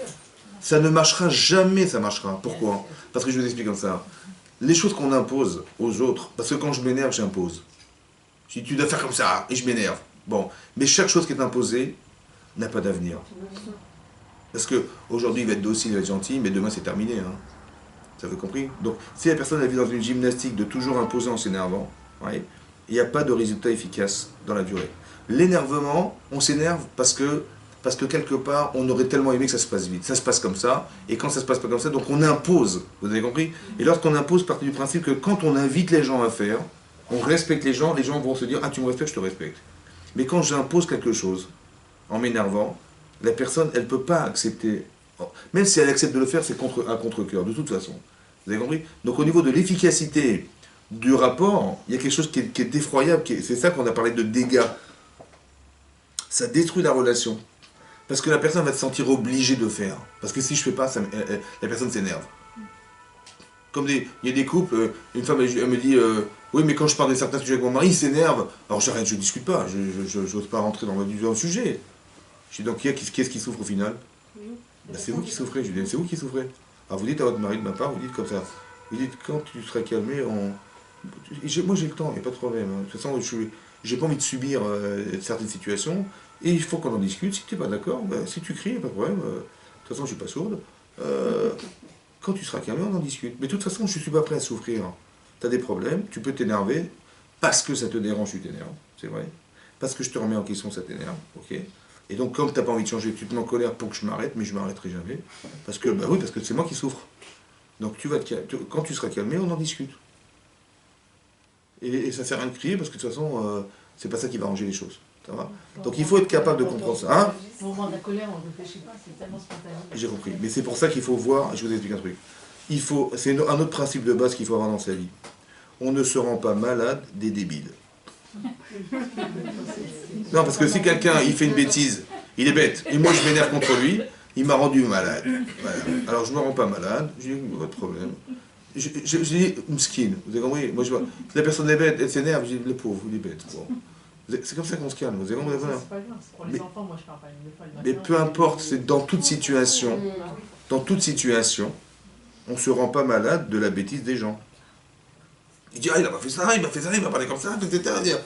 Ça ne marchera jamais, ça marchera. Pourquoi? Parce que je vous explique comme ça. Les choses qu'on impose aux autres, parce que quand je m'énerve, j'impose. Je dis, tu dois faire comme ça, et je m'énerve. Bon, mais chaque chose qui est imposée n'a pas d'avenir. Parce qu'aujourd'hui, il va être docile, il va être gentil, mais demain, c'est terminé. Hein. Ça vous compris? Donc, si la personne elle vit dans une gymnastique de toujours imposer en s'énervant, ouais, il n'y a pas de résultat efficace dans la durée. L'énervement, on s'énerve parce que quelque part, on aurait tellement aimé que ça se passe vite. Ça se passe comme ça, et quand ça se passe pas comme ça, donc on impose. Vous avez compris? Et lorsqu'on impose, partez du principe que quand on invite les gens à faire, on respecte les gens vont se dire, ah tu me respectes, je te respecte. Mais quand j'impose quelque chose, en m'énervant, la personne, elle ne peut pas accepter. Même si elle accepte de le faire, c'est à contre-cœur, de toute façon. Vous avez compris? Donc au niveau de l'efficacité du rapport, il y a quelque chose qui est défroyable, c'est ça qu'on a parlé de dégâts. Ça détruit la relation. Parce que la personne va se sentir obligée de faire. Parce que si je ne fais pas, la personne s'énerve. Comme il y a des couples, une femme elle me dit oui mais quand je parle de certains sujets avec mon mari, il s'énerve. Alors j'arrête, je ne discute pas, je n'ose pas rentrer dans le sujet. Je dis donc qui est-ce qui souffre au final? Ben, c'est vous qui souffrez, je dis c'est vous qui souffrez. Alors vous dites à votre mari de ma part, vous dites comme ça. Vous dites quand tu seras calmé, moi j'ai le temps, il n'y a pas de problème. Hein. De toute façon, j'ai pas envie de subir certaines situations. Et il faut qu'on en discute. Si tu n'es pas d'accord, ben, si tu cries, il n'y a pas de problème. De toute façon, je ne suis pas sourde. Quand tu seras calmé, on en discute. Mais de toute façon, je ne suis pas prêt à souffrir. Tu as des problèmes, tu peux t'énerver. Parce que ça te dérange, tu t'énerves. C'est vrai. Parce que je te remets en question, ça t'énerve. Ok. Et donc, comme tu n'as pas envie de changer, tu te mets en colère pour que je m'arrête, mais je ne m'arrêterai jamais. Parce que, bah oui, parce que c'est moi qui souffre. Donc, quand tu seras calmé, on en discute. Et ça ne sert à rien de crier, parce que de toute façon, c'est pas ça qui va arranger les choses. Ça va? Donc il faut être capable de comprendre ça. Hein? Au moment de la colère, on ne réfléchit pas, c'est tellement spontané. J'ai compris. Mais c'est pour ça qu'il faut voir, je vous explique un truc. C'est un autre principe de base qu'il faut avoir dans sa vie. On ne se rend pas malade des débiles. Non, parce que si quelqu'un il fait une bêtise, il est bête, et moi je m'énerve contre lui, il m'a rendu malade. Voilà. Alors je ne me rends pas malade, je dis, pas de problème. Je dis, mskin, vous avez compris? Moi, si la personne est bête, elle s'énerve, je dis, le pauvre, il est bête. Bon. C'est comme ça qu'on se calme, vous avez compris? Voilà. C'est pas grave, c'est pour les enfants, moi je parle pas une fois. Mais peu importe, c'est dans toute situation, on ne se rend pas malade de la bêtise des gens. Il dit, ah, il a pas fait ça, il m'a fait ça, il m'a parlé comme ça, etc. Ils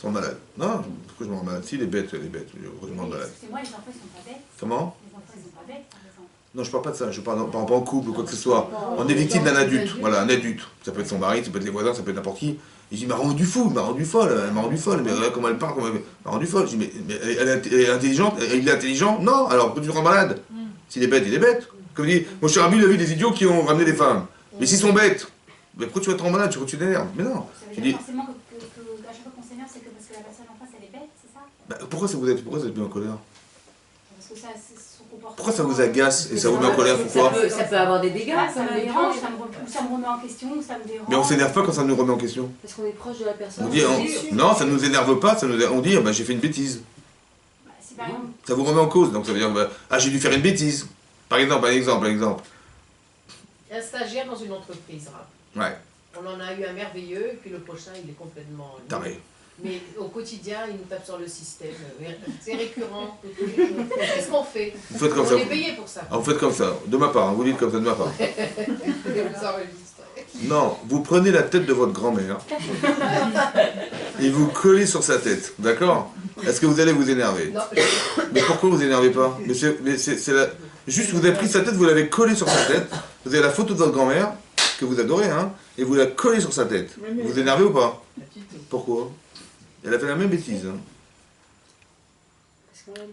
sont malades. Non, pourquoi je me rends malade? Si, les bêtes, je me rends malade. Excusez-moi, les enfants, ils sont pas bêtes. Comment? Les enfants, ils sont pas bêtes, par exemple. Non, je parle pas de ça, je parle pas en couple ou quoi que ce soit. On est victime d'un adulte, voilà, un adulte. Ça peut être son mari, ça peut être les voisins, ça peut être n'importe qui. Il dit, il m'a rendu fou, il m'a rendu folle, elle m'a rendu folle, mais regarde comment elle parle, elle m'a rendu folle. Je dis, mais elle est intelligente, il est intelligent? Non, alors pourquoi tu te rends malade? S'il est bête, il est bête. Comme dit, mon cher ami, il a vu des idiots qui ont ramené des femmes. Mais s'ils sont bêtes, mais pourquoi tu vas te rendre malade? Tu t'énerves? Mais non. Ça veut Je dire dis, forcément qu'à chaque fois qu'on s'énerve, c'est que parce que la personne en face, elle est bête, c'est ça? bah, pourquoi vous êtes mis en colère? Parce que ça, c'est son comportement. Pourquoi ça vous agace et ça vous met en colère? Pourquoi? Ça peut avoir des dégâts, Ça me dérange, ça me remet en question, ça me dérange. Mais on s'énerve pas quand ça nous remet en question. Parce qu'on est proche de la personne. On dit, non, ça nous énerve pas, on dit, bah, j'ai fait une bêtise. Bah, si par exemple, Ça vous remet en cause, donc ça veut dire, bah, ah, j'ai dû faire une bêtise. Par exemple, Un stagiaire dans une entreprise, hein. Ouais, On en a eu un merveilleux, et puis le prochain, il est complètement... taré. Mais au quotidien, il nous tape sur le système. C'est récurrent. Qu'est-ce qu'on fait? Vous faites comme On ça. est payé pour ça. Ah, vous faites comme ça, de ma part, hein, vous dites comme ça de ma part. Vous enregistrez. Non, vous prenez la tête de votre grand-mère et vous collez sur sa tête, d'accord? Est-ce que vous allez vous énerver? Non, Mais pourquoi vous énervez pas? Juste, vous avez pris sa tête, vous l'avez collée sur sa tête, vous avez la photo de votre grand-mère, que vous adorez, hein, et vous la collez sur sa tête. Vous vous énervez ou pas? Pourquoi? Elle a fait la même bêtise, hein.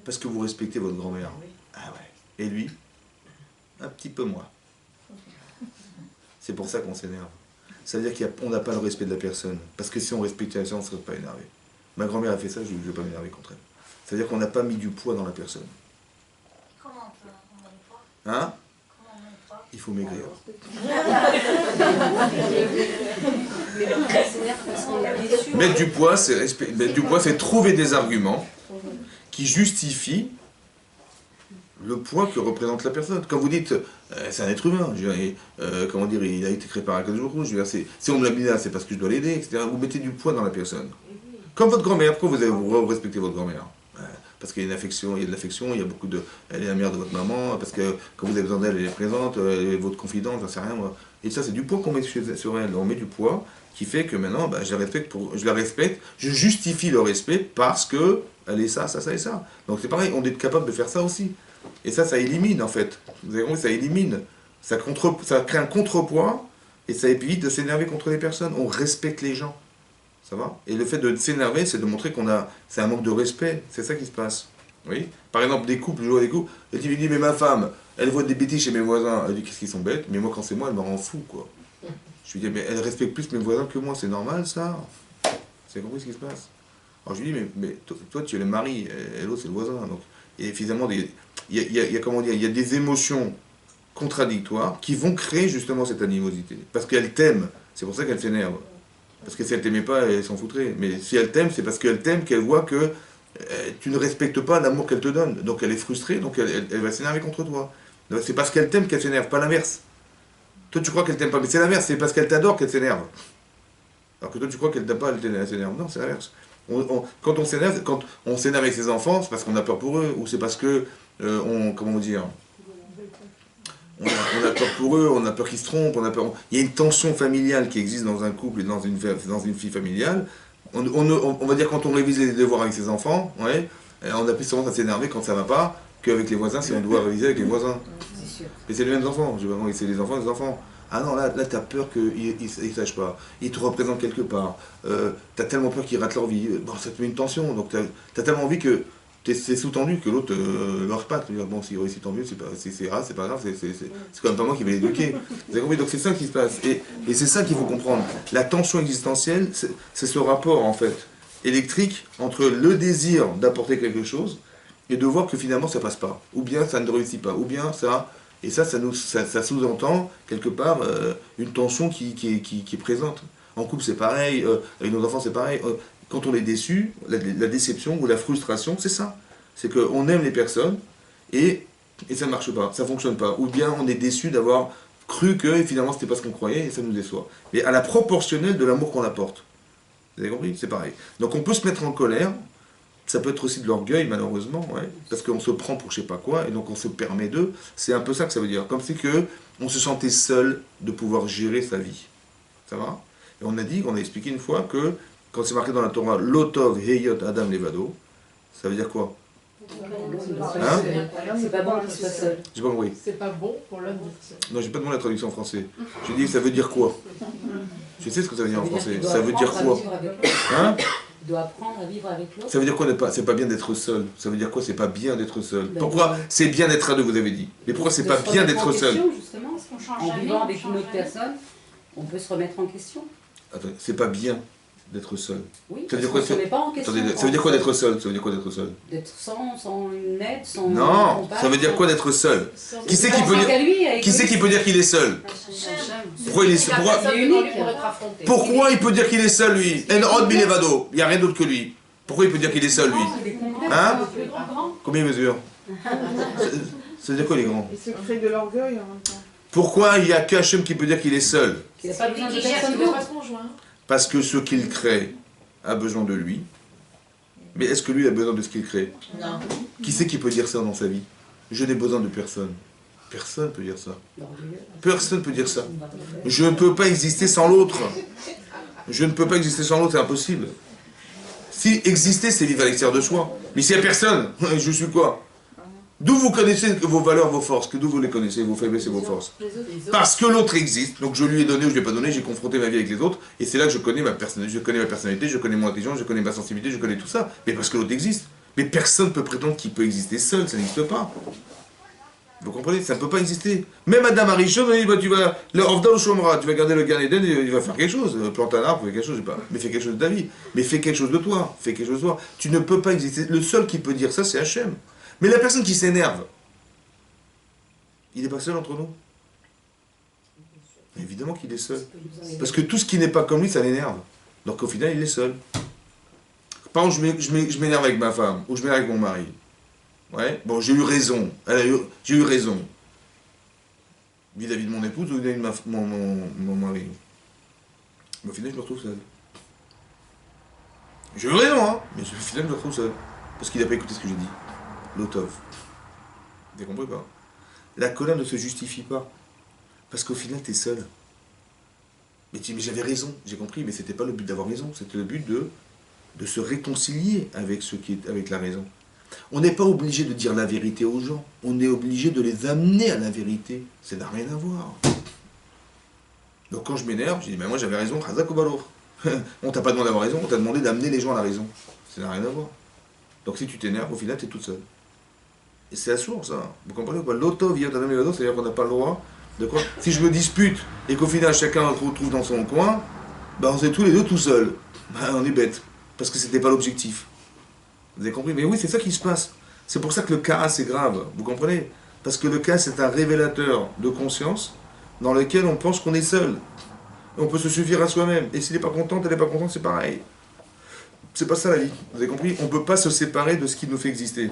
Parce que vous respectez votre grand-mère. Ah ouais. Et lui? Un petit peu moins. C'est pour ça qu'on s'énerve. Ça veut dire qu'on n'a pas le respect de la personne. Parce que si on respectait la personne, on ne serait pas énervé. Ma grand-mère a fait ça, je ne vais pas m'énerver contre elle. Ça veut dire qu'on n'a pas mis du poids dans la personne. comment on met le poids? Hein? Comment on met le poids? Il faut maigrir. Mais le frère s'énerve parce qu'on est déçu. Mettre du poids, c'est trouver des arguments qui justifient le poids que représente la personne. Quand vous dites, c'est un être humain, je veux dire, comment dire, il a été créé par un jour, je veux dire, si on me l'a mis là, c'est parce que je dois l'aider, etc. Vous mettez du poids dans la personne. Comme votre grand-mère, pourquoi vous respectez votre grand-mère? Parce qu'il y a une affection, il y a de l'affection, il y a beaucoup de... Elle est la mère de votre maman, parce que quand vous avez besoin d'elle, elle est présente, elle est votre confidente, j'en sais rien, moi. Et ça, c'est du poids qu'on met sur elle. On met du poids qui fait que maintenant, bah, je la respecte, je justifie le respect parce que elle est ça, ça, ça et ça. Donc c'est pareil, on est capable de faire ça aussi. Et ça élimine en fait. Vous avez compris, ça élimine. Ça crée un contrepoids et ça évite de s'énerver contre les personnes. On respecte les gens. Ça va? Et le fait de s'énerver, c'est de montrer c'est un manque de respect. C'est ça qui se passe. Oui? Par exemple, des couples, je vois des couples, elle dit, mais ma femme, elle voit des bêtises chez mes voisins. Elle dit, qu'est-ce qu'ils sont bêtes? Mais moi, quand c'est moi, elle me rend fou, quoi. Je lui dis, mais elle respecte plus mes voisins que moi, c'est normal, ça? Vous avez compris ce qui se passe? Alors je lui dis, mais toi, tu es le mari, et l'autre, c'est le voisin. Donc, et finalement, il y a, comment dire, il y a des émotions contradictoires qui vont créer justement cette animosité. Parce qu'elle t'aime, c'est pour ça qu'elle s'énerve. Parce que si elle t'aimait pas, elle s'en foutrait. Mais si elle t'aime, c'est parce qu'elle t'aime qu'elle voit que tu ne respectes pas l'amour qu'elle te donne. Donc elle est frustrée, donc elle va s'énerver contre toi. C'est parce qu'elle t'aime qu'elle s'énerve, pas l'inverse. Toi tu crois qu'elle t'aime pas, mais c'est l'inverse, c'est parce qu'elle t'adore qu'elle s'énerve. Alors que toi tu crois qu'elle t'aime pas, elle s'énerve. Non, c'est l'inverse. Quand on s'énerve avec ses enfants, c'est parce qu'on a peur pour eux, ou c'est parce que, comment dire, on a peur pour eux, on a peur qu'ils se trompent, il y a une tension familiale qui existe dans un couple et dans une vie familiale. On va dire quand on révise les devoirs avec ses enfants, ouais, on a plus tendance à s'énerver quand ça va pas qu'avec les voisins si on doit réviser avec les voisins. Mais c'est les mêmes enfants, c'est les enfants des enfants. Ah non, là t'as peur qu'ils ne sachent pas, ils te représentent quelque part, t'as tellement peur qu'ils ratent leur vie, bon, ça te met une tension, donc t'as tellement envie que c'est sous-tendu que l'autre leur patte. Bon, s'il réussit tant mieux, c'est rare, c'est pas grave, c'est quand même pas moi qui vais l'éduquer. Vous avez compris? Donc c'est ça qui se passe. Et c'est ça qu'il faut comprendre. La tension existentielle, c'est ce rapport en fait électrique entre le désir d'apporter quelque chose et de voir que finalement ça passe pas. Ou bien ça ne réussit pas, ou bien ça... Et ça sous-entend quelque part une tension qui est présente. En couple c'est pareil, avec nos enfants c'est pareil. Quand on est déçu, la déception ou la frustration, c'est ça. C'est qu'on aime les personnes et ça ne marche pas, ça ne fonctionne pas. Ou bien on est déçu d'avoir cru que finalement c'était pas ce qu'on croyait et ça nous déçoit. Mais à la proportionnelle de l'amour qu'on apporte. Vous avez compris? C'est pareil. Donc on peut se mettre en colère, ça peut être aussi de l'orgueil malheureusement, ouais, parce qu'on se prend pour je sais pas quoi et donc on se permet d'eux. C'est un peu ça que ça veut dire. Comme si on se sentait seul de pouvoir gérer sa vie. Ça va? Et on a expliqué une fois que quand c'est marqué dans la Torah, Lotov Heyot Adam Levado, ça veut dire quoi? Hein? C'est pas bon qu'il soit seul. J'ai pas compris. C'est pas bon pour l'homme d'être seul. Non, j'ai pas demandé la traduction en français. J'ai dit ça veut dire quoi? Je sais ce que ça veut dire en français. Ça veut dire quoi? Hein? Il doit apprendre à vivre avec l'autre. Ça veut dire quoi? C'est pas bien d'être seul. Ça veut dire quoi? C'est pas bien d'être seul. Ben, Pourquoi? C'est bien d'être à deux, vous avez dit. Mais pourquoi c'est pas bien d'être seul? Justement, Parce qu'on change en jamais, vivant on avec change une autre jamais. personne, on peut se remettre en question. Attendez, c'est pas bien d'être seul. Oui, Ça veut dire parce quoi, qu'on se remet pas en question. Attendez, ça veut dire quoi d'être seul? Ça veut dire quoi d'être seul? D'être sans une aide, sans Non, compagne, ça veut dire quoi d'être seul? Qui c'est qui peut dire, qui c'est qui peut dire qu'il est seul? Pourquoi il est seul? Pourquoi, Personne Il est devant unique. lui pour être affronté. pourquoi il peut dire qu'il est seul, lui? En Bilevado, il n'y a rien d'autre que lui. Pourquoi il peut dire qu'il est seul, lui? Hein? Combien il mesure? Ça veut dire quoi, les grands? Il se crée de l'orgueil en même temps. Pourquoi il n'y a qu'Hachem qui peut dire qu'il est seul? qu'il n'a pas besoin de Qui cherche personne de d'autre. fasse conjoint. Parce que ce qu'il crée a besoin de lui. Mais est-ce que lui a besoin de ce qu'il crée? Non. Qui c'est qui peut dire ça dans sa vie? Je n'ai besoin de personne. Personne ne peut dire ça. L'orgueilleux. Personne ne peut dire ça. Je ne peux pas exister sans l'autre. Je ne peux pas exister sans l'autre, c'est impossible. Si exister, c'est vivre à l'extérieur de soi. Mais s'il n'y a personne, je suis quoi? D'où vous connaissez vos valeurs, vos forces? D'où vous les connaissez, vos faiblesses et vos forces? Les autres. Les autres. Parce que l'autre existe, donc je lui ai donné ou je ne lui ai pas donné, j'ai confronté ma vie avec les autres, et c'est là que je connais ma personnalité, je connais mon intelligence, je connais ma sensibilité, je connais tout ça. Mais parce que l'autre existe. Mais personne ne peut prétendre qu'il peut exister seul, ça n'existe pas. Vous comprenez? Ça ne peut pas exister. Même Adam Arishon, il dit, bah, tu vas, le Ovda ou Shomra, tu vas garder le Gan Eden, il va faire quelque chose. Plante un arbre, fais quelque chose, je sais pas. Mais fais quelque chose de ta vie. Mais fais quelque chose de toi. Fais quelque chose de toi. Tu ne peux pas exister. Le seul qui peut dire ça, c'est Hachem. Mais la personne qui s'énerve, il n'est pas seul entre nous? Évidemment qu'il est seul. Parce que tout ce qui n'est pas comme lui, ça l'énerve. Donc au final, il est seul. Par exemple, je m'énerve avec ma femme, ou je m'énerve avec mon mari. Ouais, bon, j'ai eu raison. J'ai eu raison. Vis-à-vis de mon épouse ou vis-à-vis de mon mari. Mais au final, je me retrouve seul. J'ai eu raison, hein, mais au final, je me retrouve seul. Parce qu'il n'a pas écouté ce que j'ai dit. L'otov. Vous avez compris pas? La colère ne se justifie pas. Parce qu'au final, tu es seul. Mais tu dis, mais j'avais raison, j'ai compris, mais c'était pas le but d'avoir raison, c'était le but de se réconcilier avec ce qui est avec la raison. On n'est pas obligé de dire la vérité aux gens, on est obligé de les amener à la vérité. Ça n'a rien à voir. Donc quand je m'énerve, je dis, mais moi j'avais raison, Chazak ou Balour. On t'a pas demandé d'avoir raison, on t'a demandé d'amener les gens à la raison. Ça n'a rien à voir. Donc si tu t'énerves, au final, tu es toute seule. Et c'est la source, ça. Vous comprenez quoi? L'auto vient d'un ami, c'est-à-dire qu'on n'a pas le droit de quoi? Si je me dispute et qu'au final chacun se retrouve dans son coin, ben on est tous les deux tout seuls. Ben on est bête. Parce que c'était pas l'objectif. Vous avez compris? Mais oui, c'est ça qui se passe. C'est pour ça que le cas c'est grave. Vous comprenez? Parce que le cas c'est un révélateur de conscience dans lequel on pense qu'on est seul. Et on peut se suffire à soi-même. Et s'il n'est pas content, elle n'est pas contente, c'est pareil. C'est pas ça la vie. Vous avez compris? On ne peut pas se séparer de ce qui nous fait exister.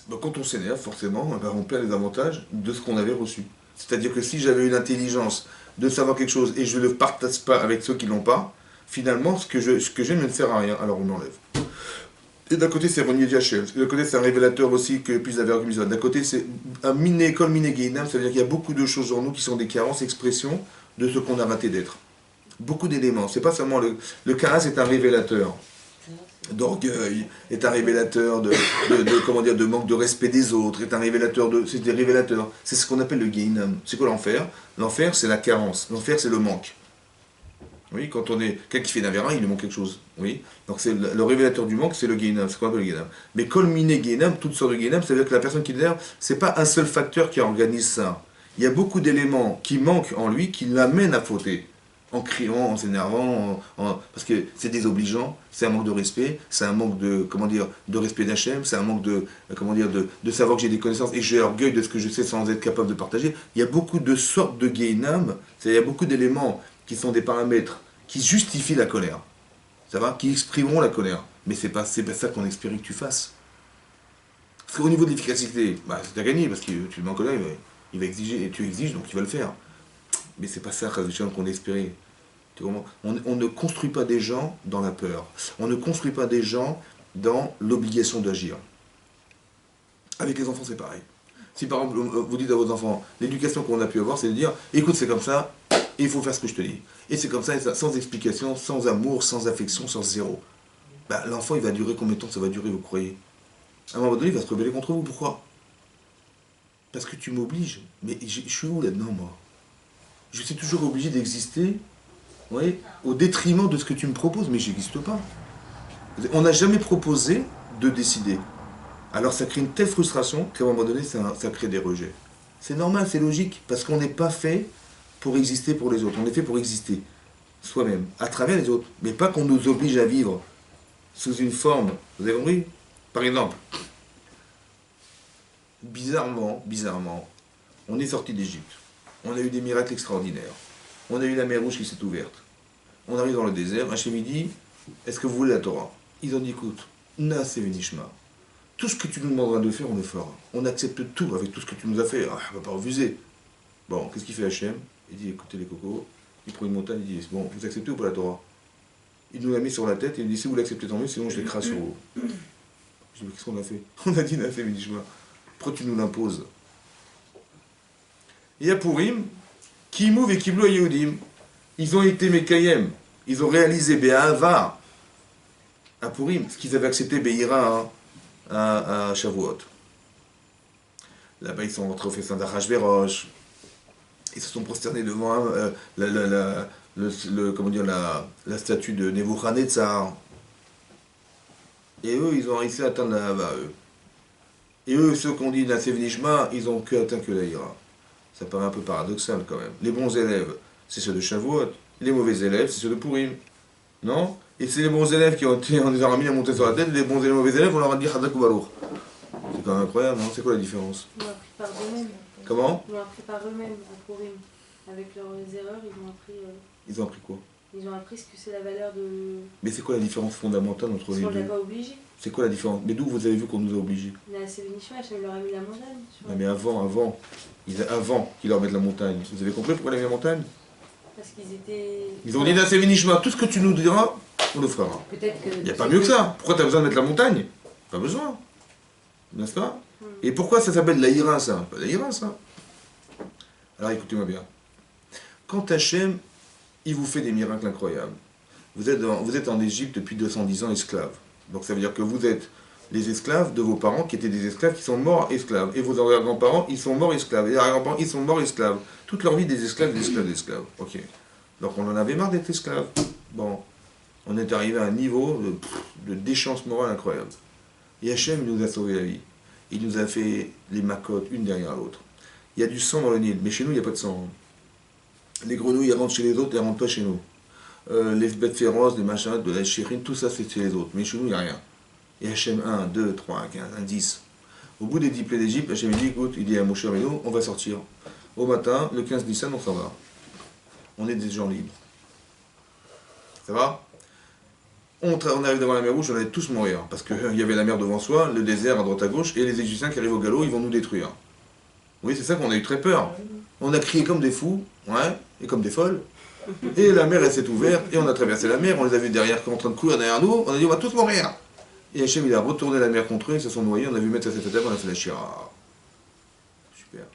Donc quand on s'énerve, forcément, ben on perd les avantages de ce qu'on avait reçu. C'est-à-dire que si j'avais eu l'intelligence de savoir quelque chose et je ne le partage pas avec ceux qui ne l'ont pas, finalement, ce que j'ai ne me sert à rien, alors on m'enlève. Et d'un côté, c'est Ronier Diachem. D'un côté, c'est un révélateur aussi que puisse avoir comme D'un côté, c'est un miné-école, miné-guéinam, ça veut dire qu'il y a beaucoup de choses en nous qui sont des carences, expressions de ce qu'on a raté d'être. Beaucoup d'éléments. C'est pas seulement le Karas est un révélateur d'orgueil, est un révélateur comment dire, de manque de respect des autres, est un révélateur c'est des révélateurs. C'est ce qu'on appelle le Gehinam. C'est quoi l'enfer? L'enfer, c'est la carence. L'enfer, c'est le manque. Oui, quand on est quelqu'un qui fait Navera, il lui manque quelque chose. Oui, donc c'est le révélateur du manque, c'est le Gehinam, c'est ce qu'on appelle le Gehinam. Mais colminé Gehinam, toutes sortes de Gehinam, ça veut dire que la personne qui l'énerve, c'est pas un seul facteur qui organise ça. Il y a beaucoup d'éléments qui manquent en lui, qui l'amènent à fauter. En criant, en s'énervant, parce que c'est désobligeant, c'est un manque de respect, c'est un manque de, comment dire, de respect d'Hachem, c'est un manque de, comment dire, de savoir que j'ai des connaissances et j'ai l'orgueil de ce que je sais sans être capable de partager. Il y a beaucoup de sortes de Gehinam, il y a beaucoup d'éléments qui sont des paramètres qui justifient la colère, ça va, qui exprimeront la colère. Mais c'est pas ça qu'on espérait que tu fasses. Parce qu'au niveau de l'efficacité, bah, c'est à gagner, parce que tu le mets en colère, il va exiger, et tu exiges, donc il va le faire. Mais c'est pas ça qu'on espérait. On ne construit pas des gens dans la peur. On ne construit pas des gens dans l'obligation d'agir. Avec les enfants, c'est pareil. Si par exemple, vous dites à vos enfants, l'éducation qu'on a pu avoir, c'est de dire, écoute, c'est comme ça, Et il faut faire ce que je te dis. Et c'est comme ça, sans explication, sans amour, sans affection, sans zéro. Bah, l'enfant, il va durer combien de temps ça va durer, vous croyez? À un moment donné, il va se rebeller contre vous. Pourquoi? Parce que tu m'obliges. Mais je suis où là-dedans, moi? Je suis toujours obligé d'exister, oui, au détriment de ce que tu me proposes, mais je n'existe pas. On n'a jamais proposé de décider. Alors ça crée une telle frustration qu'à un moment donné, ça crée des rejets. C'est normal, c'est logique, parce qu'on n'est pas fait pour exister pour les autres. On est fait pour exister soi-même, à travers les autres. Mais pas qu'on nous oblige à vivre sous une forme. Vous avez compris? Par exemple, bizarrement, on est sorti d'Égypte. On a eu des miracles extraordinaires. On a eu la mer Rouge qui s'est ouverte. On arrive dans le désert. Hachem dit, est-ce que vous voulez la Torah? Ils ont dit, écoute, Naaseh Venishma. Tout ce que tu nous demanderas de faire, on le fera. On accepte tout avec tout ce que tu nous as fait. Ah, on ne va pas refuser. Bon, qu'est-ce qu'il fait Hachem? Il dit, écoutez les cocos. Il prend une montagne, il dit, bon, vous acceptez ou pas la Torah? Il nous l'a mis sur la tête et il dit, si vous l'acceptez, tant mieux, sinon je l'écrase sur vous. Je dis, mais qu'est-ce qu'on a fait? On a dit Naaseh Venishma. Pourquoi tu nous l'imposes? Il y a Purim, Kimouv et Kiblo Yehudim. Ils ont été Mekayem. Ils ont réalisé Be'ahava à Purim, ce qu'ils avaient accepté Be'ira à Shavuot. Là-bas, ils sont rentrés au festin d'Achashverosh. Ils se sont prosternés devant la statue de Nebuchadnezzar. Et eux, ils ont réussi à atteindre la Hava, eux. Et eux, ceux qu'on dit Naaseh Venishma, ils ont atteint que la Hira. Ça paraît un peu paradoxal quand même. Les bons élèves, c'est ceux de Shavuot. Les mauvais élèves, c'est ceux de Purim. Non? Et c'est les bons élèves qui ont été, on les a remis à monter sur la tête, les bons et les mauvais élèves, on leur a dit Hadak ou Baruch. C'est quand même incroyable, non? C'est quoi la différence? Ils l'ont appris par eux-mêmes. Comment? Ils l'ont appris par eux-mêmes, à Purim. Avec leurs erreurs, ils ont appris... Ils ont appris quoi? Ils ont appris ce que c'est la valeur de... Mais c'est quoi la différence fondamentale entre les Parce qu'on ne deux? l'a pas obligé. C'est quoi la différence? Mais d'où vous avez vu qu'on nous a obligés? Naaseh Venishma, Hachem leur a mis la montagne. Non, mais avant qu'ils leur mettent la montagne. Vous avez compris pourquoi ils ont mis la montagne? Parce qu'ils étaient... Ils ont dit Naaseh Venishma, tout ce que tu nous diras, on le fera. Peut-être que. Il n'y a pas mieux que ça. Pourquoi tu as besoin de mettre la montagne? Pas besoin. N'est-ce pas? Et pourquoi ça s'appelle la Hira, ça? Pas la Hira, ça. Alors écoutez-moi bien. Quand Hachem, il vous fait des miracles incroyables, vous êtes en Égypte depuis 210 ans esclaves. Donc ça veut dire que vous êtes les esclaves de vos parents qui étaient des esclaves qui sont morts esclaves. Et vos arrière-grands-parents, ils sont morts esclaves. Et les arrière-grands-parents, ils sont morts esclaves. Toute leur vie des esclaves, des esclaves, des esclaves. Ok. Donc on en avait marre d'être esclaves. Bon. On est arrivé à un niveau de déchéance morale incroyable. Et Hachem nous a sauvé la vie. Il nous a fait les macotes une derrière l'autre. Il y a du sang dans le Nil, mais chez nous, il n'y a pas de sang. Les grenouilles, elles rentrent chez les autres, elles ne rentrent pas chez nous. Les bêtes féroces, les machins, de la chérine, tout ça, c'est chez les autres. Mais chez nous, il n'y a rien. Et Hachem 1, 2, 3, 15, 1, 10. Au bout des 10 plaies d'Égypte, Hachem dit, écoute, il dit à Moshe Rabbeinu, on va sortir. Au matin, le 15 Nissan, on s'en va. On est des gens libres. Ça va? On arrive devant la mer Rouge, on allait tous mourir. Parce qu'il y avait la mer devant soi, le désert à droite à gauche, et les Égyptiens qui arrivent au galop, ils vont nous détruire. Oui, c'est ça qu'on a eu très peur. On a crié comme des fous, ouais, et comme des folles. Et la mer, elle s'est ouverte, et on a traversé la mer, on les a vus derrière, en train de courir derrière nous, on a dit, on va tous mourir. Et Hachem, il a retourné la mer contre eux, ils se sont noyés, on a vu mettre sa tête à terre, on a fait la chira. Super.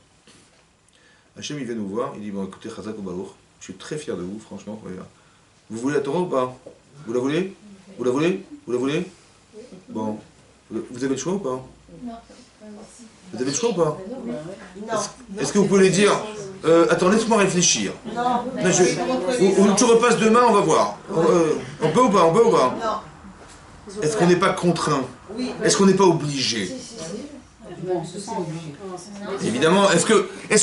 Hachem, il vient nous voir, il dit, bon, écoutez, Chazak ou Baruch, je suis très fier de vous, franchement. Vous voulez la Torah ou pas? Vous la voulez? Vous la voulez? Vous la voulez? Bon. Vous avez le choix ou pas? Non. Vous avez le choix ou pas? Non. Est-ce que vous pouvez dire attends, laisse-moi réfléchir. Non. Ou tu repasses demain, on va voir. On peut ou pas? On peut ou pas? Non. Est-ce qu'on n'est pas contraint? Oui. Est-ce qu'on n'est pas obligé? Bon, on se sent obligé. Évidemment. Est-ce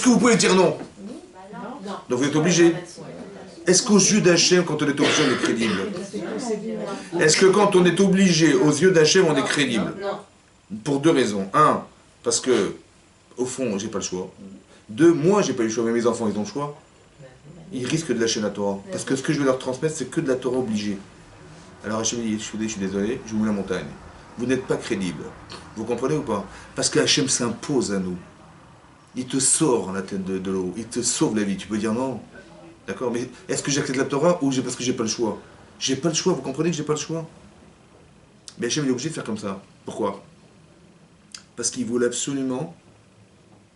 que vous pouvez dire non? Non. Donc vous êtes obligé. Est-ce qu'aux yeux d'Hachem, quand on est obligé, on est crédible? Est-ce que quand on est obligé, aux yeux d'Hachem, on est crédible? Pour deux raisons. Un, parce que, au fond, j'ai pas le choix. Deux, moi, j'ai pas eu le choix, mais mes enfants, ils ont le choix. Ils risquent de lâcher la Torah. Parce que ce que je vais leur transmettre, c'est que de la Torah obligée. Alors Hachem dit, je suis désolé, je vous mets la montagne. Vous n'êtes pas crédible. Vous comprenez ou pas? Parce que Hachem s'impose à nous. Il te sort la tête de l'eau. Il te sauve la vie. Tu peux dire non. D'accord? Mais est-ce que j'accepte la Torah ou parce que j'ai pas le choix? J'ai pas le choix. Vous comprenez que j'ai pas le choix? Mais Hachem est obligé de faire comme ça. Pourquoi? Parce qu'il voulait absolument...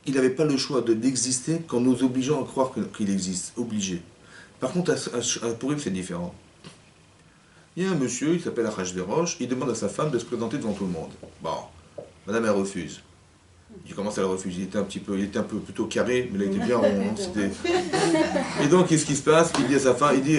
Il n'avait pas le choix d'exister qu'en nous obligeant à croire qu'il existe. Obligé. Par contre, à Purim, c'est différent. Il y a un monsieur, il s'appelle Achashverosh, il demande à sa femme de se présenter devant tout le monde. Bon, madame, elle refuse. Il commence à le refuser. Il était un peu plutôt carré, mais là, il était bien rond. Et donc, qu'est-ce qui se passe? Il dit à sa femme, il dit,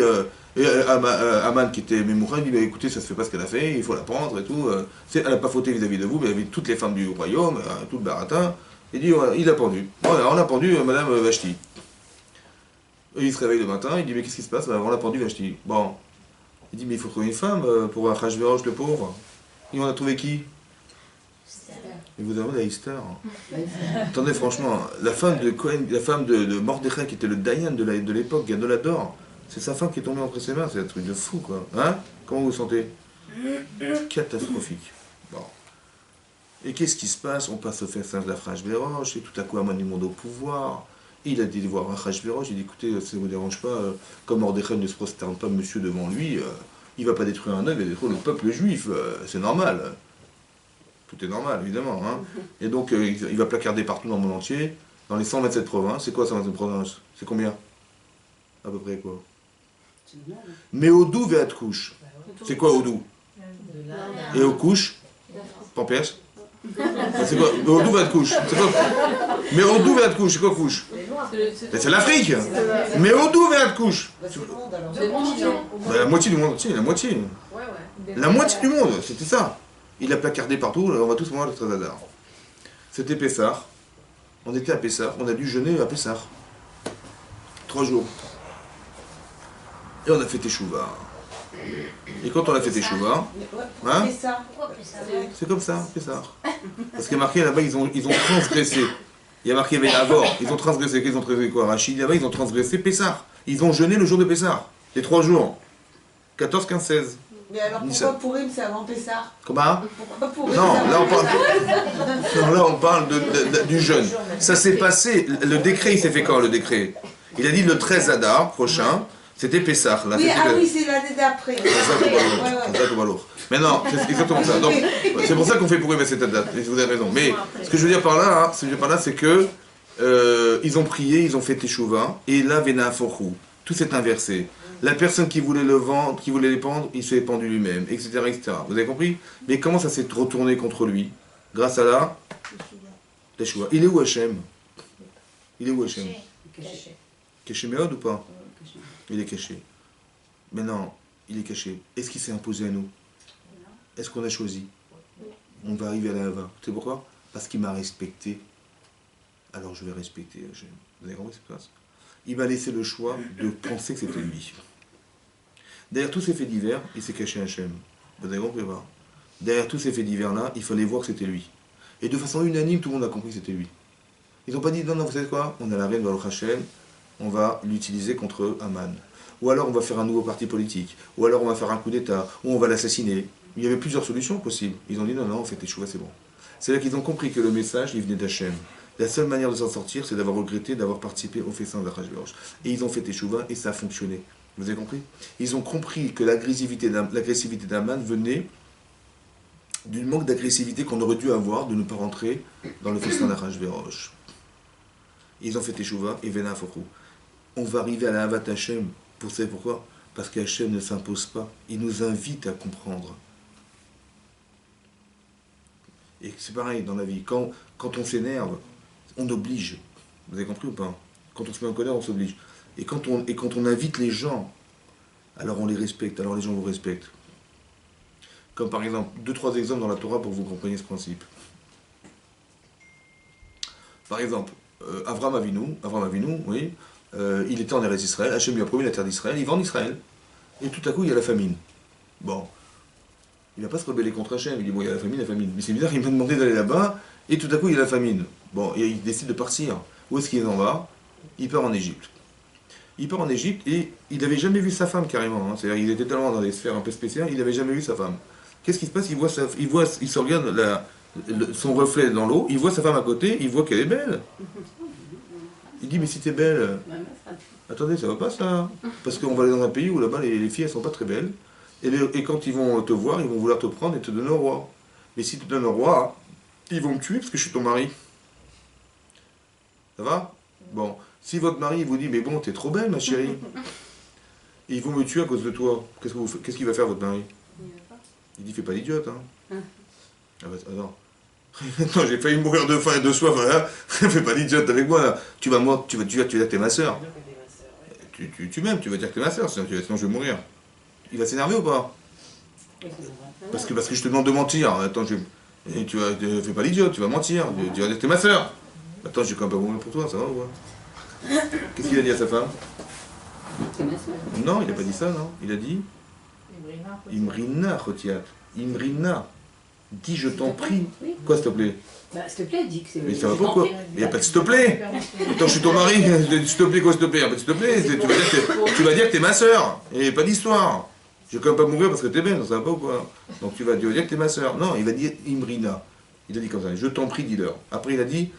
Aman, qui était Mémoura, il dit, bah, écoutez, ça se fait pas ce qu'elle a fait, il faut la prendre et tout. Elle n'a pas fauté vis-à-vis de vous, mais vis-à-vis de toutes les femmes du royaume, tout le baratin. Il dit, il l'a pendu. Voilà, on l'a pendu, madame Vashti. Et il se réveille le matin, il dit, mais qu'est-ce qui se passe? On l'a pendu Vashti. Bon. Il dit, mais il faut trouver une femme pour Achashverosh, le pauvre. Et on a trouvé qui? Et vous avez la Esther. Attendez, franchement, la femme de Cohen, la femme de Mordechai, qui était le Dayan de l'époque, Gadolador, c'est sa femme qui est tombée entre ses mains, c'est un truc de fou, quoi. Hein? Comment vous vous sentez? Catastrophique. Bon. Et qu'est-ce qui se passe? On passe au festin de la Achashverosh, et tout à coup, Aman du monde au pouvoir. Et il a dit voir Achashverosh, il dit, écoutez, ça ne vous dérange pas, comme Mordechai ne se prosterne pas, monsieur, devant lui, il ne va pas détruire un œuvre, il va détruire le peuple juif, c'est normal. Tout est normal, évidemment. Hein. Et donc, il va placarder partout dans le monde entier, dans les 127 provinces. C'est quoi 127 provinces? C'est combien? À peu près quoi? Mais Odou veut être couche. C'est quoi Odou? Et au couche? En perse? C'est quoi? Odou veut être couche. Mais Odou veut être couche, c'est quoi couche? C'est l'Afrique. Mais Odou veut être couche. La moitié du monde entier, la moitié. La moitié du monde, c'était ça. Il a placardé partout, on va tous voir le Trazadar. C'était Pessah. On était à Pessah, on a dû jeûner à Pessah. 3 jours. Et on a fait Teshuvah. Et quand on a fait Teshuvah, hein, c'est comme ça, Pessah. Parce qu'il y a marqué là-bas, ils ont transgressé. Il y a marqué avec Avor, ils ont transgressé. Ils ont transgressé quoi? Rachid, là-bas, ils ont transgressé Pessah. Ils ont jeûné le jour de Pessah. Les 3 jours. 14, 15, 16. Mais alors pourquoi Purim c'est avant Pessah? Comment? Pourquoi Purim? Non, là on parle du jeûne. Ça s'est passé, le décret il s'est fait quand le décret? Il a dit le 13 Adar prochain, c'était Pessah. Là, oui, oui, c'est l'année d'après. Mais non, c'est exactement ça. Donc, c'est pour ça qu'on fait Purim à cette date, vous avez raison. Mais ce que je veux dire par là, c'est que ils ont prié, ils ont fait Teshuvah, et là, Vena Forou. Tout s'est inversé. La personne qui voulait le vendre, qui voulait les pendre, il s'est pendu lui-même, etc., etc. Vous avez compris? Mais comment ça s'est retourné contre lui? Grâce à la Teshuvah. Il est où Hachem? Il est où Hachem? Caché Méod ou pas? Il est caché. Mais non, il est caché. Est-ce qu'il s'est imposé à nous? Est-ce qu'on a choisi? On va arriver à la Hava. Tu sais pourquoi? Parce qu'il m'a respecté. Alors je vais respecter Hachem. Vous avez compris ce qui se passe? Il m'a laissé le choix de penser que c'était lui. Derrière tous ces faits divers, il s'est caché Hachem. Vous avez compris pas? Derrière tous ces faits divers-là, il fallait voir que c'était lui. Et de façon unanime, tout le monde a compris que c'était lui. Ils n'ont pas dit, non, non, vous savez quoi? On a la reine Baruch Hachem, on va l'utiliser contre Aman. Ou alors on va faire un nouveau parti politique. Ou alors on va faire un coup d'État. Ou on va l'assassiner. Il y avait plusieurs solutions possibles. Ils ont dit, non, non, on fait Teshuvah, c'est bon. C'est là qu'ils ont compris que le message, il venait d'Hachem. La seule manière de s'en sortir, c'est d'avoir regretté d'avoir participé au festin d'Achashverosh. Et ils ont fait Teshuvah et ça a fonctionné. Vous avez compris? Ils ont compris que l'agressivité d'Aman venait du manque d'agressivité qu'on aurait dû avoir de ne pas rentrer dans le festin d'Achashverosh. Ils ont fait Teshuvah et Vena Fokrou. On va arriver à la Havat Hashem. Vous savez pourquoi? Parce qu'Hachem ne s'impose pas. Il nous invite à comprendre. Et c'est pareil dans la vie. Quand on s'énerve, on oblige. Vous avez compris ou pas? Quand on se met en colère, on s'oblige. Et quand on invite les gens, alors on les respecte, alors les gens vous respectent. Comme par exemple, 2-3 exemples dans la Torah pour que vous compreniez ce principe. Par exemple, Avram Avinu, oui, il était en Eretz Israël, Hachem lui a promis la terre d'Israël, il va en Israël. Et tout à coup, il y a la famine. Bon, il ne va pas se rebeller contre Hachem, il dit, bon, il y a la famine. Mais c'est bizarre, il m'a demandé d'aller là-bas, et tout à coup, il y a la famine. Bon, et il décide de partir. Où est-ce qu'il en va? Il part en Égypte. Il part en Égypte, et il n'avait jamais vu sa femme, carrément. Hein. C'est-à-dire, il était tellement dans des sphères un peu spéciales, il n'avait jamais vu sa femme. Qu'est-ce qui se passe? Il se regarde son reflet dans l'eau, il voit sa femme à côté, il voit qu'elle est belle. Il dit, mais si t'es belle, attendez, ça va pas ça? Parce qu'on va aller dans un pays où là-bas, les filles, elles sont pas très belles. Et quand ils vont te voir, ils vont vouloir te prendre et te donner au roi. Mais si tu te donnes au roi, ils vont me tuer parce que je suis ton mari. Ça va? Bon, si votre mari vous dit, mais bon, t'es trop belle, ma chérie. Et ils vont me tuer à cause de toi. Qu'est-ce qu'il va faire votre mari? Il veut pas. Il dit fais pas l'idiote, hein. Hein. Ah bah attends. Attends, j'ai failli mourir de faim et de soif, hein. Fais pas l'idiote avec moi là. Tu vas dire que t'es ma soeur. Tu m'aimes, tu vas dire que t'es ma soeur, sinon je vais mourir. Il va s'énerver ou pas? Oui, c'est vrai. Parce que je te demande de mentir. Attends, et fais pas l'idiot, tu vas mentir. Tu vas dire que t'es ma soeur. Attends, j'ai quand même pas mourir pour toi, ça va ou quoi? Qu'est-ce qu'il a dit à sa femme? C'est ma soeur. Non, il a pas dit ça, non. Il a dit Imrina, Chotiat. Imrina. Dis, je t'en prie. Oui. Quoi, s'il te plaît? Bah, s'il te plaît, dis que c'est. Mais ça va pas quoi? Il n'y a pas de s'il te plaît. Attends, je suis ton mari. S'il te plaît, quoi, s'il te plaît? S'il te plaît. Tu vas dire que t'es ma soeur. Et pas d'histoire. Je vais quand même pas mourir parce que t'es belle, ça va pas ou quoi? Donc tu vas dire que t'es ma soeur. Non, il va dire Imrina. Il a dit comme ça. Je t'en prie, dis-leur. Après, il a dit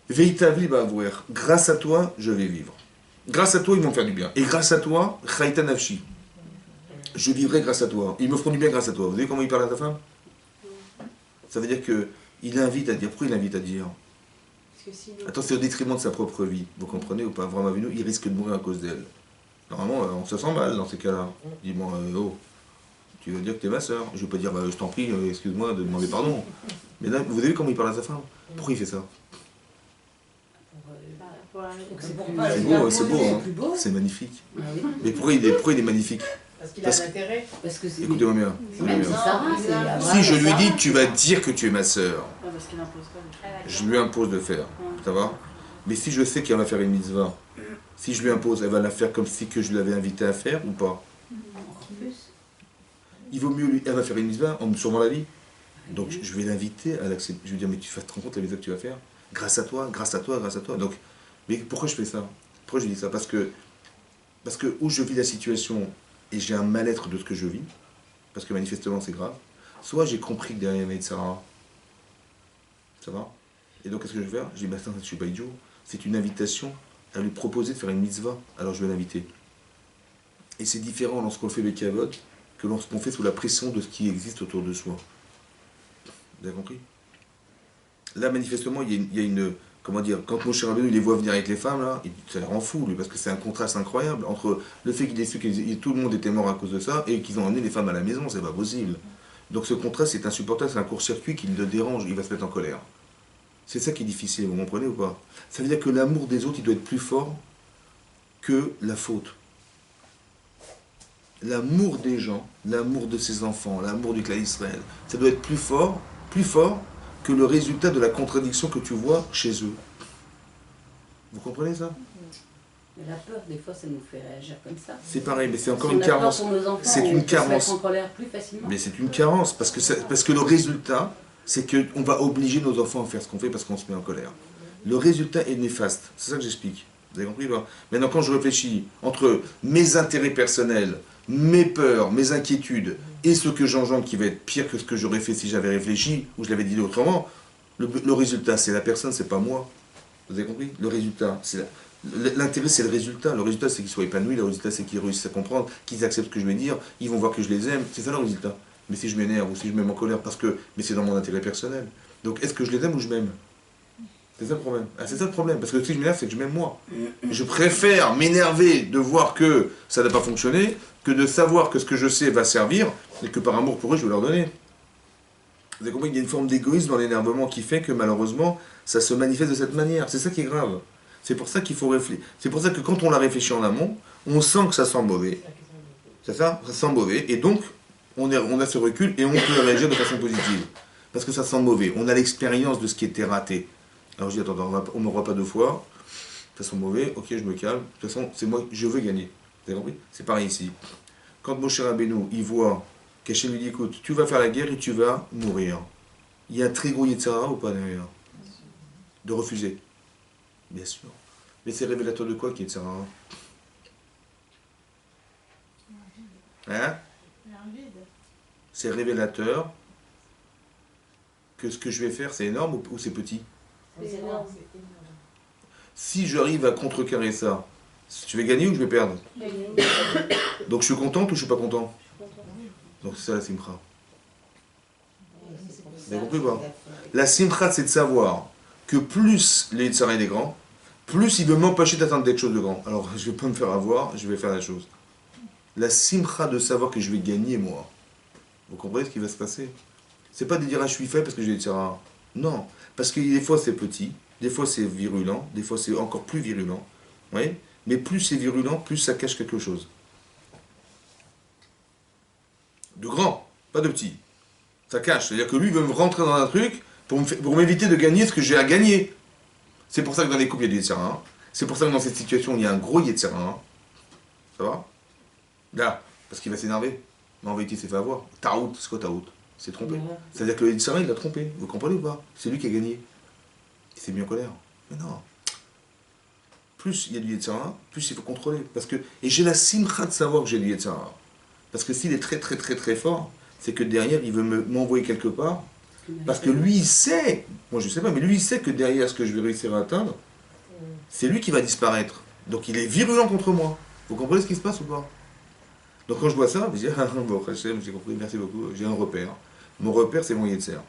Veitavli ba'avouer. Grâce à toi, je vais vivre. Grâce à toi, ils vont me faire du bien. Et grâce à toi, Chaïta Nafshi. Je vivrai grâce à toi. Ils me feront du bien grâce à toi. Vous savez comment il parle à ta femme? Ça veut dire que il invite à dire. Pourquoi il invite à dire? Parce que sinon. Attends, c'est au détriment de sa propre vie. Vous comprenez ou pas? Vraiment, Avinu, il risque de mourir à cause d'elle. Normalement, on se sent mal dans ces cas-là. Dis-moi, oh, tu veux dire que t'es ma soeur? Je ne veux pas dire, je t'en prie, excuse-moi de demander pardon. Mais là, vous avez vu comment il parle à sa femme? Pourquoi il fait ça? Pour la C'est pour C'est beau, hein. C'est magnifique. Ah oui. Mais pourquoi il est magnifique? Parce qu'il a un intérêt. Parce que c'est. Écoutez-moi bien. Même si Sarah, c'est Abraham. Si je lui dis, tu vas dire que tu es ma sœur, Ah, parce qu'il impose pas. je lui impose de faire. Ça va? Mais si je sais qu'elle va faire une mitzvah, si je lui impose, elle va la faire comme si que je l'avais invitée à faire ou pas? Encore plus. Il vaut mieux, elle va faire une mitzvah en me sauvant la vie. Donc je vais l'inviter à l'accepter. Je vais dire, mais tu te rends compte la mitzvah que tu vas faire? Grâce à toi, grâce à toi, grâce à toi. Donc, mais pourquoi je fais ça? Pourquoi je dis ça? Parce que où je vis la situation et j'ai un mal-être de ce que je vis, parce que manifestement c'est grave, soit j'ai compris que derrière il y avait Sarah. Ça va? Et donc qu'est-ce que je vais faire? Je dis, bah attends, je suis pas idiot. C'est une invitation à lui proposer de faire une mitzvah. Alors je vais l'inviter. Et c'est différent lorsqu'on fait le kavod que lorsqu'on fait sous la pression de ce qui existe autour de soi. Vous avez compris? Là, manifestement, il y a une... Comment dire? Quand Moshe Rabbeinu il les voit venir avec les femmes, là, ça les rend fous, lui, parce que c'est un contraste incroyable entre le fait qu'il ait su que tout le monde était mort à cause de ça et qu'ils ont amené les femmes à la maison, c'est pas possible. Donc ce contraste est insupportable, c'est un court-circuit qui le dérange, il va se mettre en colère. C'est ça qui est difficile, vous comprenez ou pas? Ça veut dire que l'amour des autres, il doit être plus fort que la faute. L'amour des gens, l'amour de ses enfants, l'amour du clan Israël, ça doit être plus fort que le résultat de la contradiction que tu vois chez eux. Vous comprenez ça? Mais la peur, des fois, ça nous fait réagir comme ça. C'est pareil, mais c'est encore Si une on a peur carence. pour nos enfants, C'est on une peut se mettre carence. en colère plus facilement. Mais c'est une carence, parce que le résultat, c'est qu'on va obliger nos enfants à faire ce qu'on fait parce qu'on se met en colère. Le résultat est néfaste, c'est ça que j'explique. Vous avez compris pas? Maintenant, quand je réfléchis entre mes intérêts personnels, mes peurs, mes inquiétudes, et ce que j'engendre qui va être pire que ce que j'aurais fait si j'avais réfléchi, ou je l'avais dit autrement, le résultat, c'est la personne, c'est pas moi. Vous avez compris? Le résultat, c'est l'intérêt, c'est le résultat. Le résultat, c'est qu'ils soient épanouis, le résultat, c'est qu'ils réussissent à comprendre, qu'ils acceptent ce que je vais dire, ils vont voir que je les aime, c'est ça le résultat. Mais si je m'énerve ou si je me mets en colère, mais c'est dans mon intérêt personnel. Donc, est-ce que je les aime ou je m'aime? C'est ça le problème. Ah, c'est ça le problème. Parce que si je m'énerve, c'est que je m'aime moi. Je préfère m'énerver de voir que ça n'a pas fonctionné que de savoir que ce que je sais va servir et que par amour pour eux, je vais leur donner. Vous avez compris qu'il y a une forme d'égoïsme dans l'énervement qui fait que malheureusement, ça se manifeste de cette manière. C'est ça qui est grave. C'est pour ça qu'il faut réfléchir. C'est pour ça que quand on l'a réfléchi en amont, on sent que ça sent mauvais. C'est ça? Ça sent mauvais. Et donc, on a ce recul et on peut réagir de façon positive. Parce que ça sent mauvais. On a l'expérience de ce qui était raté. Alors je dis, attends, on ne m'aura pas deux fois. Ça sent mauvais, ok, je me calme. De toute façon, c'est moi, je veux gagner. Vous avez compris? C'est pareil ici. Quand Moshe Rabbeinu, il voit qu'Hachem lui dit, écoute, tu vas faire la guerre et tu vas mourir. Il y a un très gros Yetzirah ou pas derrière? De refuser. Bien sûr. Mais c'est révélateur de quoi qui est Yetzirah? Hein? C'est révélateur que ce que je vais faire, c'est énorme ou c'est petit? C'est énorme. Si j'arrive à contrecarrer ça, je vais gagner ou je vais perdre? Donc je suis contente ou je suis pas content? Donc c'est ça la simcha. Vous avez compris ou pas? La simcha, c'est de savoir que plus les Yitzhara est grand, plus il veut m'empêcher d'atteindre quelque chose de grand. Alors je vais pas me faire avoir, je vais faire la chose. la simcha de savoir que je vais gagner moi. Vous comprenez ce qui va se passer? C'est pas de dire ah je suis fait parce que j'ai le un. Non, parce que des fois c'est petit, des fois c'est virulent, des fois c'est encore plus virulent. Oui, mais plus c'est virulent, plus ça cache quelque chose. De grand, pas de petit. Ça cache, c'est-à-dire que lui veut me rentrer dans un truc pour m'éviter de gagner ce que j'ai à gagner. C'est pour ça que dans les couples il y a du Yetzirah. C'est pour ça que dans cette situation il y a un gros Yetzirah. Ça va? Là, parce qu'il va s'énerver. Mais en vérité il s'est fait avoir. Taout, c'est quoi Taout? C'est trompé. C'est-à-dire que le Yetzirah il l'a trompé. Vous comprenez ou pas? C'est lui qui a gagné. Il s'est mis en colère. Mais non. Plus il y a du Yetzirah, plus il faut contrôler. Parce que, et j'ai la simcha de savoir que j'ai du Yetzirah. Parce que s'il est très très très très fort, c'est que derrière il veut m'envoyer quelque part. Parce que lui il sait, moi je sais pas, mais lui il sait que derrière ce que je vais réussir à atteindre, c'est lui qui va disparaître. Donc il est virulent contre moi. Vous comprenez ce qui se passe ou pas? Donc quand je vois ça, je dis, ah bon, Hachem, j'ai compris, merci beaucoup, j'ai un repère. Mon repère c'est mon Yetzer.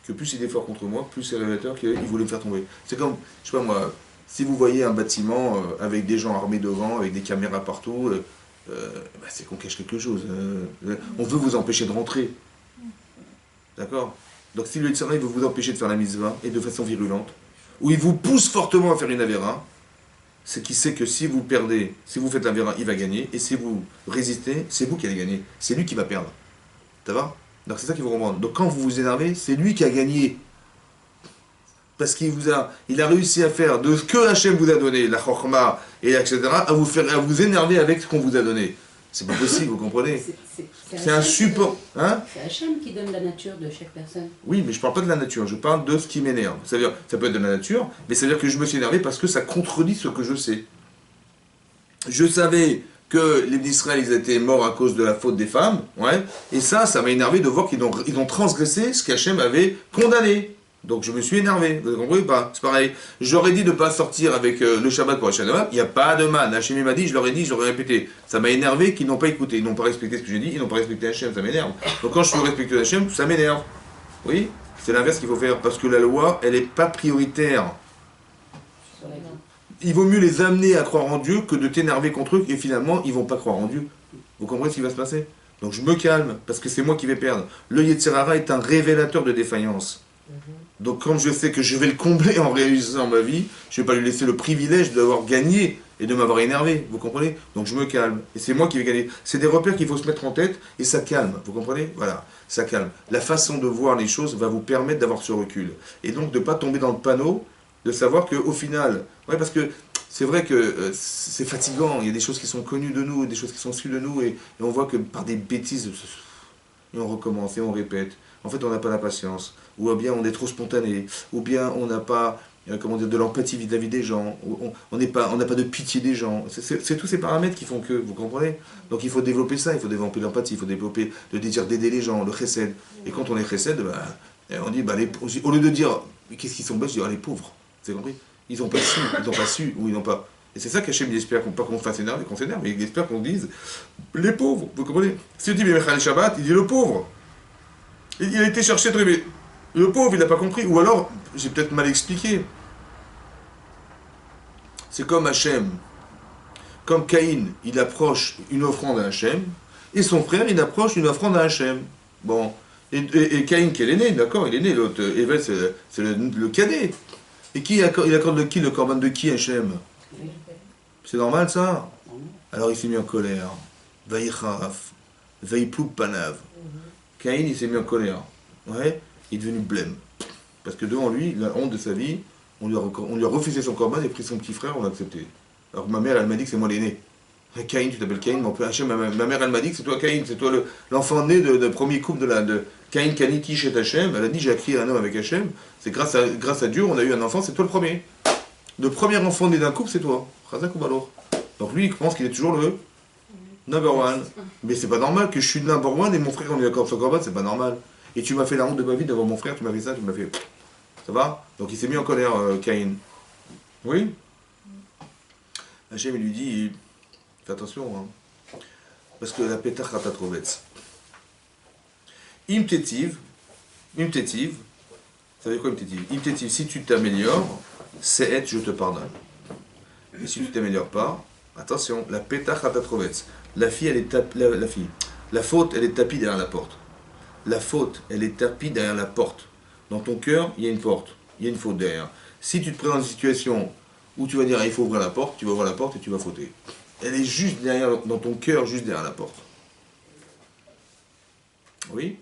Que plus il est fort contre moi, plus c'est révélateur qu'il voulait me faire tomber. C'est comme, je sais pas moi, si vous voyez un bâtiment avec des gens armés devant, avec des caméras partout, c'est qu'on cache quelque chose. On veut vous empêcher de rentrer. D'accord? Donc si le Yetzer veut vous empêcher de faire la mitzvah, et de façon virulente, ou il vous pousse fortement à faire une avéra, c'est qu'il sait que si vous perdez, si vous faites l'avéra, il va gagner, et si vous résistez, c'est vous qui allez gagner. C'est lui qui va perdre. Ça va? Donc c'est ça qu'il faut comprendre. Donc quand vous vous énervez, c'est lui qui a gagné. Parce qu'il a réussi à faire de ce que Hachem vous a donné, la chorma, et etc., à vous énerver avec ce qu'on vous a donné. C'est pas possible, vous comprenez? C'est un support. Hein? C'est Hachem qui donne la nature de chaque personne. Oui, mais je parle pas de la nature, je parle de ce qui m'énerve. C'est-à-dire, ça peut être de la nature, mais ça veut dire que je me suis énervé parce que ça contredit ce que je sais. Je savais que les d'Israël, ils étaient morts à cause de la faute des femmes, ouais, et ça m'a énervé de voir qu'ils ont transgressé ce qu'Hachem avait condamné. Donc je me suis énervé, vous comprenez ou pas? C'est pareil. J'aurais dit de ne pas sortir avec le Shabbat pour Hachem, il n'y a pas de man. Hachem m'a dit, je leur ai dit, je leur ai répété. Ça m'a énervé qu'ils n'ont pas écouté, ils n'ont pas respecté ce que j'ai dit, ils n'ont pas respecté Hachem, ça m'énerve. Donc quand je suis respecté Hachem, ça m'énerve. Oui, c'est l'inverse qu'il faut faire, parce que la loi, elle n'est pas prioritaire. Il vaut mieux les amener à croire en Dieu que de t'énerver contre eux et finalement ils ne vont pas croire en Dieu. Vous comprenez ce qui va se passer? Donc je me calme parce que c'est moi qui vais perdre. Le Yetzer Hara est un révélateur de défaillance. Donc comme je sais que je vais le combler en réussissant ma vie, je ne vais pas lui laisser le privilège d'avoir gagné et de m'avoir énervé. Vous comprenez? Donc je me calme. Et c'est moi qui vais gagner. C'est des repères qu'il faut se mettre en tête et ça calme. Vous comprenez? Voilà, ça calme. La façon de voir les choses va vous permettre d'avoir ce recul. Et donc de ne pas tomber dans le panneau de savoir qu'au final, ouais, parce que c'est vrai que c'est fatigant, il y a des choses qui sont connues de nous, des choses qui sont sues de nous, et on voit que par des bêtises, et on recommence, et on répète. En fait, on n'a pas la patience, ou bien on est trop spontané, ou bien on n'a pas de l'empathie vis-à-vis des gens, on n'a pas de pitié des gens. C'est tous ces paramètres qui font que, vous comprenez? Donc il faut développer ça, il faut développer l'empathie, il faut développer le désir d'aider les gens, le chesed. Et quand on est chesed, on dit, au lieu de dire, qu'est-ce qu'ils sont bêtes, je dis, les pauvres. Vous avez compris? Ils n'ont pas su, ou ils n'ont pas. Et c'est ça qu'Hachem espère pas qu'on fasse énerver, qu'on s'énerve, mais il espère qu'on dise les pauvres, vous comprenez? Si on dit Mechal Shabbat, il dit le pauvre. Il a été cherché le pauvre, il n'a pas compris. Ou alors, j'ai peut-être mal expliqué. C'est comme Hachem. Comme Caïn, il approche une offrande à Hachem, et son frère, il approche une offrande à Hachem. Bon. Et Caïn, qui est l'aîné, d'accord, il est né, l'autre, Evel, c'est le cadet. Et il accorde de qui le corban de qui, Hachem? C'est normal ça? Alors il s'est mis en colère. Vaïcharaf, vaïploub panav. Caïn il s'est mis en colère. Ouais, il est devenu blême. Parce que devant lui, la honte de sa vie, on lui a refusé son corban et pris son petit frère, on l'a accepté. Alors que ma mère, elle m'a dit que c'est moi l'aîné. Caïn, tu t'appelles Caïn, mon père Hachem, ma mère, elle m'a dit que c'est toi Caïn, c'est toi l'enfant né de premier couple de Caïn Kaniti chez Hachem. Elle a dit j'ai acquis un homme avec Hachem, c'est grâce à Dieu, on a eu un enfant, c'est toi le premier. Le premier enfant né d'un couple, c'est toi. Chazak ou Baloch. Donc lui, il pense qu'il est toujours le number one. Mais c'est pas normal que je suis le number one et mon frère, on lui accorde son corban, c'est pas normal. Et tu m'as fait la honte de ma vie d'avoir mon frère, tu m'as fait ça, tu m'as fait. Ça va? Donc il s'est mis en colère, Caïn. Oui? Hachem, il lui dit. Fais attention, hein. Parce que la pétach ratatrovetz. Imtétive, ça veut dire quoi imtétive? Imtétive, si tu t'améliores, c'est être, je te pardonne. Et si tu t'améliores pas, attention, la pétach ratatrovetz. La fille, elle est la fille. La faute, elle est tapie derrière la porte. La faute, elle est tapie derrière la porte. Dans ton cœur, il y a une porte. Il y a une faute derrière. Si tu te présentes dans une situation où tu vas dire, ah, il faut ouvrir la porte, tu vas ouvrir la porte et tu vas fauter. Elle est juste derrière, dans ton cœur, juste derrière la porte. Oui.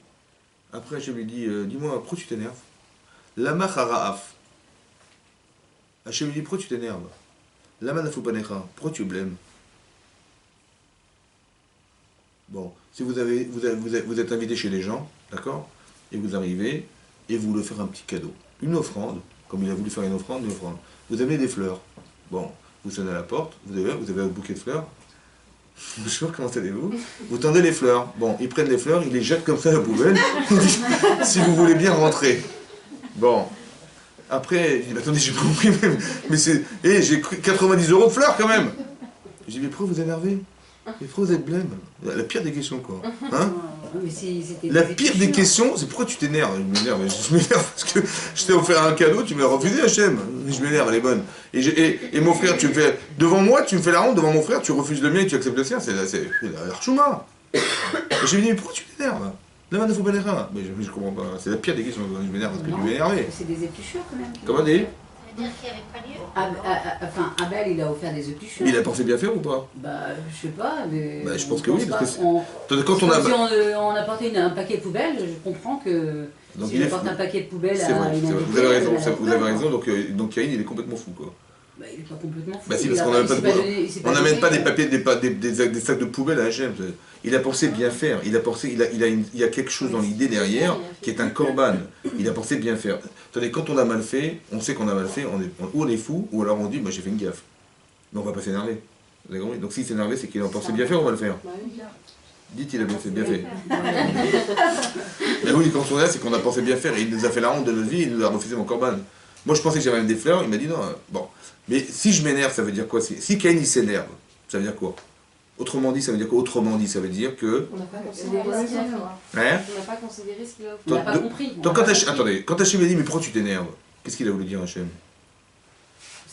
Après, je lui dis, dis-moi, pourquoi tu t'énerves? Lama hara'af. Hachem lui dit, pourquoi tu t'énerves? Lama nafupanecha. Pourquoi tu blêmes? Bon, si vous êtes invité chez les gens, d'accord? Et vous arrivez, et vous voulez faire un petit cadeau. Une offrande, comme il a voulu faire une offrande. Vous amenez des fleurs. Bon, vous sonnez à la porte, vous avez un bouquet de fleurs. Bonjour, comment allez-vous? Vous tendez les fleurs. Bon, ils prennent les fleurs, ils les jettent comme ça à la poubelle. Si vous voulez bien rentrer. Bon. Après, il dit, attendez, j'ai pas compris, mais c'est... Eh, j'ai 90 € de fleurs quand même. J'ai dit, mais pourquoi vous énervez? Mais pourquoi vous êtes blême? La pire des questions, quoi. Hein? La pire des questions, c'est pourquoi tu t'énerves? Je m'énerve parce que je t'ai offert un cadeau, tu m'as refusé, Hachem. Je m'énerve, elle est bonne. Et mon frère, tu me fais... Devant moi, tu me fais la honte, devant mon frère, tu refuses le mien et tu acceptes le sien. C'est l'archouma. J'ai dit, mais pourquoi tu t'énerves? Là, il ne faut pas les reins. Mais je comprends pas. C'est la pire des questions. Je m'énerve parce que tu m'énerves. C'est des épluchures quand même. Comment dire? Ça veut dire qu'il n'y avait pas lieu. Enfin, Abel, il a offert des épluchures. Il a pensé bien faire ou pas? Bah, je sais pas, mais... Bah, je pense que oui, parce que quand on apportait un paquet de poubelles, je comprends que donc si j'apporte un paquet de poubelles à une invitée... Vous avez raison, donc Caïn, il est complètement fou, quoi. Bah, il est pas complètement fou. Bah si, parce qu'on n'amène pas des papiers, des sacs de poubelle à Hachem. Il a pensé bien faire. Il y a quelque chose dans l'idée derrière qui est un korban. Il a pensé bien faire. Attendez, quand on a mal fait, on sait qu'on a mal fait, ou on est fou, ou alors on dit, bah, j'ai fait une gaffe. Mais on va pas s'énerver. Donc s'il s'est énervé, c'est qu'il a pensé bien faire, on va le faire. Dites, il a bien fait. Mais oui, quand on est là, c'est qu'on a pensé bien faire. Et il nous a fait la honte de notre vie, il nous a refusé mon korban. Moi, je pensais que j'avais même des fleurs, il m'a dit non. Bon. Mais si je m'énerve, ça veut dire quoi? Si Caïn, il s'énerve, ça veut dire quoi? Autrement dit, ça veut dire quoi? Autrement dit, ça veut dire que... On n'a pas considéré ce qu'il a fait. Hein? On n'a pas considéré ce qu'il a fait. On n'a pas compris. Donc, attendez, quand Hachem a dit, mais pourquoi tu t'énerves? Qu'est-ce qu'il a voulu dire, Hachem?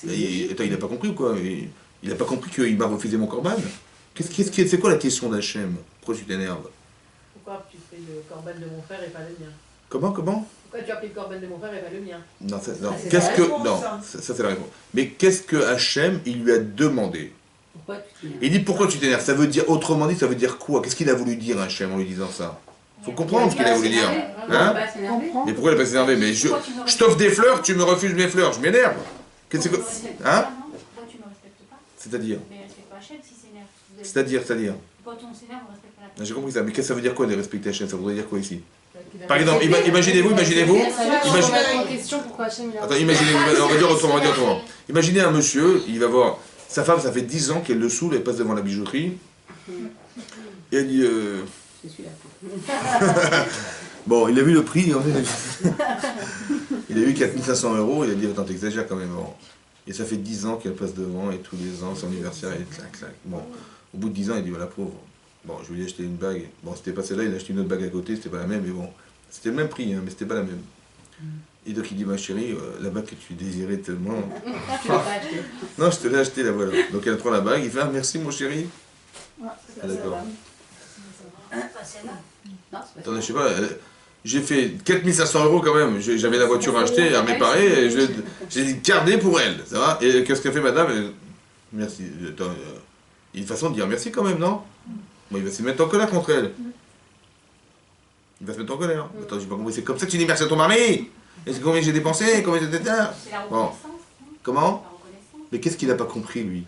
Il n'a pas compris ou quoi? Il n'a pas compris qu'il m'a refusé mon korban? C'est quoi la question d'Hachem? Pourquoi tu t'énerves? Pourquoi tu fais le korban de mon frère et pas le mien? Comment? Pourquoi tu as pris le korban de mon frère et pas le mien? Non, ça, c'est la réponse. Mais qu'est-ce que Hachem, il lui a demandé? Pourquoi tu t'énerves? Il dit pourquoi tu t'énerves? Ça veut dire, autrement dit, ça veut dire quoi? Qu'est-ce qu'il a voulu dire Hachem en lui disant ça? Faut comprendre ce qu'il a voulu dire. Hein? Mais pourquoi il n'a pas s'énervé? Mais je t'offre des fleurs, tu me refuses mes fleurs, je m'énerve. Qu'est-ce que... Hein? Pourquoi tu ne me respectes pas? C'est-à-dire? Mais respecte pas Hachem s'il s'énerve. C'est-à-dire? Quand on s'énerve, on respecte pas la J'ai compris ça, mais qu'est-ce que ça veut dire quoi de respecter Hachem? Ça voudrait dire quoi ici? Par Par exemple, imaginez-vous. Pourquoi Hachem il a... Attends, imaginez-vous, on va dire autrement. Imaginez un monsieur, il va voir, sa femme, ça fait 10 ans qu'elle le saoule, elle passe devant la bijouterie, et elle dit... C'est celui-là. Bon, il a vu le prix, en fait, il a vu 4500 €, il a dit, attends, t'exagères quand même. Bon. Et ça fait 10 ans qu'elle passe devant, et tous les ans, son anniversaire, et clac. Bon, au bout de 10 ans, il dit, voilà, pauvre. Bon, je lui ai acheté une bague. Bon, c'était pas celle-là, il a acheté une autre bague à côté, c'était pas la même, mais bon. C'était le même prix, hein, mais c'était pas la même. Et donc il dit, ma chérie, la bague que tu désirais tellement... Tu l'as pas acheté. Non, je te l'ai acheté, la voilà. Donc elle prend la bague, il fait, ah, merci mon chéri. Ah, d'accord. pas celle-là. Non, c'est pas Attendez, je sais pas, j'ai fait 4500 € quand même. J'avais la voiture à acheter, à réparer, et j'ai gardé pour elle, ça va? Et qu'est-ce qu'a fait madame? Merci. Attends, il y a une façon de dire merci quand même, non? Bon, il va se mettre en colère contre elle. Il va se mettre en colère. Attends, j'ai pas compris. C'est comme ça que tu dis merci à ton mari? Et c'est combien j'ai dépensé? Combien j'ai... C'est la Bon. reconnaissance. Comment? La reconnaissance. Mais qu'est-ce qu'il n'a pas compris, lui?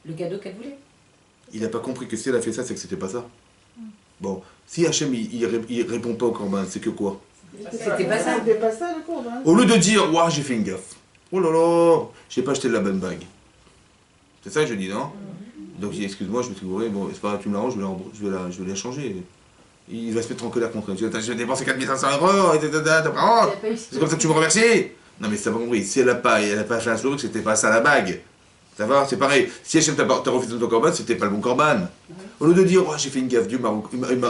Le cadeau qu'elle voulait. Il n'a pas compris que si elle a fait ça, c'est que c'était pas ça. Bon, si Hachem, il répond pas au korban, c'est que quoi? C'était pas ça. C'était pas ça le cours, hein. Au lieu de dire, ouah, j'ai fait une gaffe. Oh là là, j'ai pas acheté de la bonne bague. C'est ça que je dis, non? Donc je dis, excuse-moi, je me suis gouré, bon, c'est pas grave, tu me l'arranges, je vais la changer. Il va se mettre en colère contre elle. Tu dis, je vais dépenser 4500 €, et c'est comme ça que tu me remercies? Non mais ça pas compris, si elle a pas fait un slogan, c'était pas ça la bague. Ça va, c'est pareil. Si Hachem t'a refusé ton korban, c'était pas le bon korban. Au lieu de dire, oh, j'ai fait une gaffe, Dieu m'a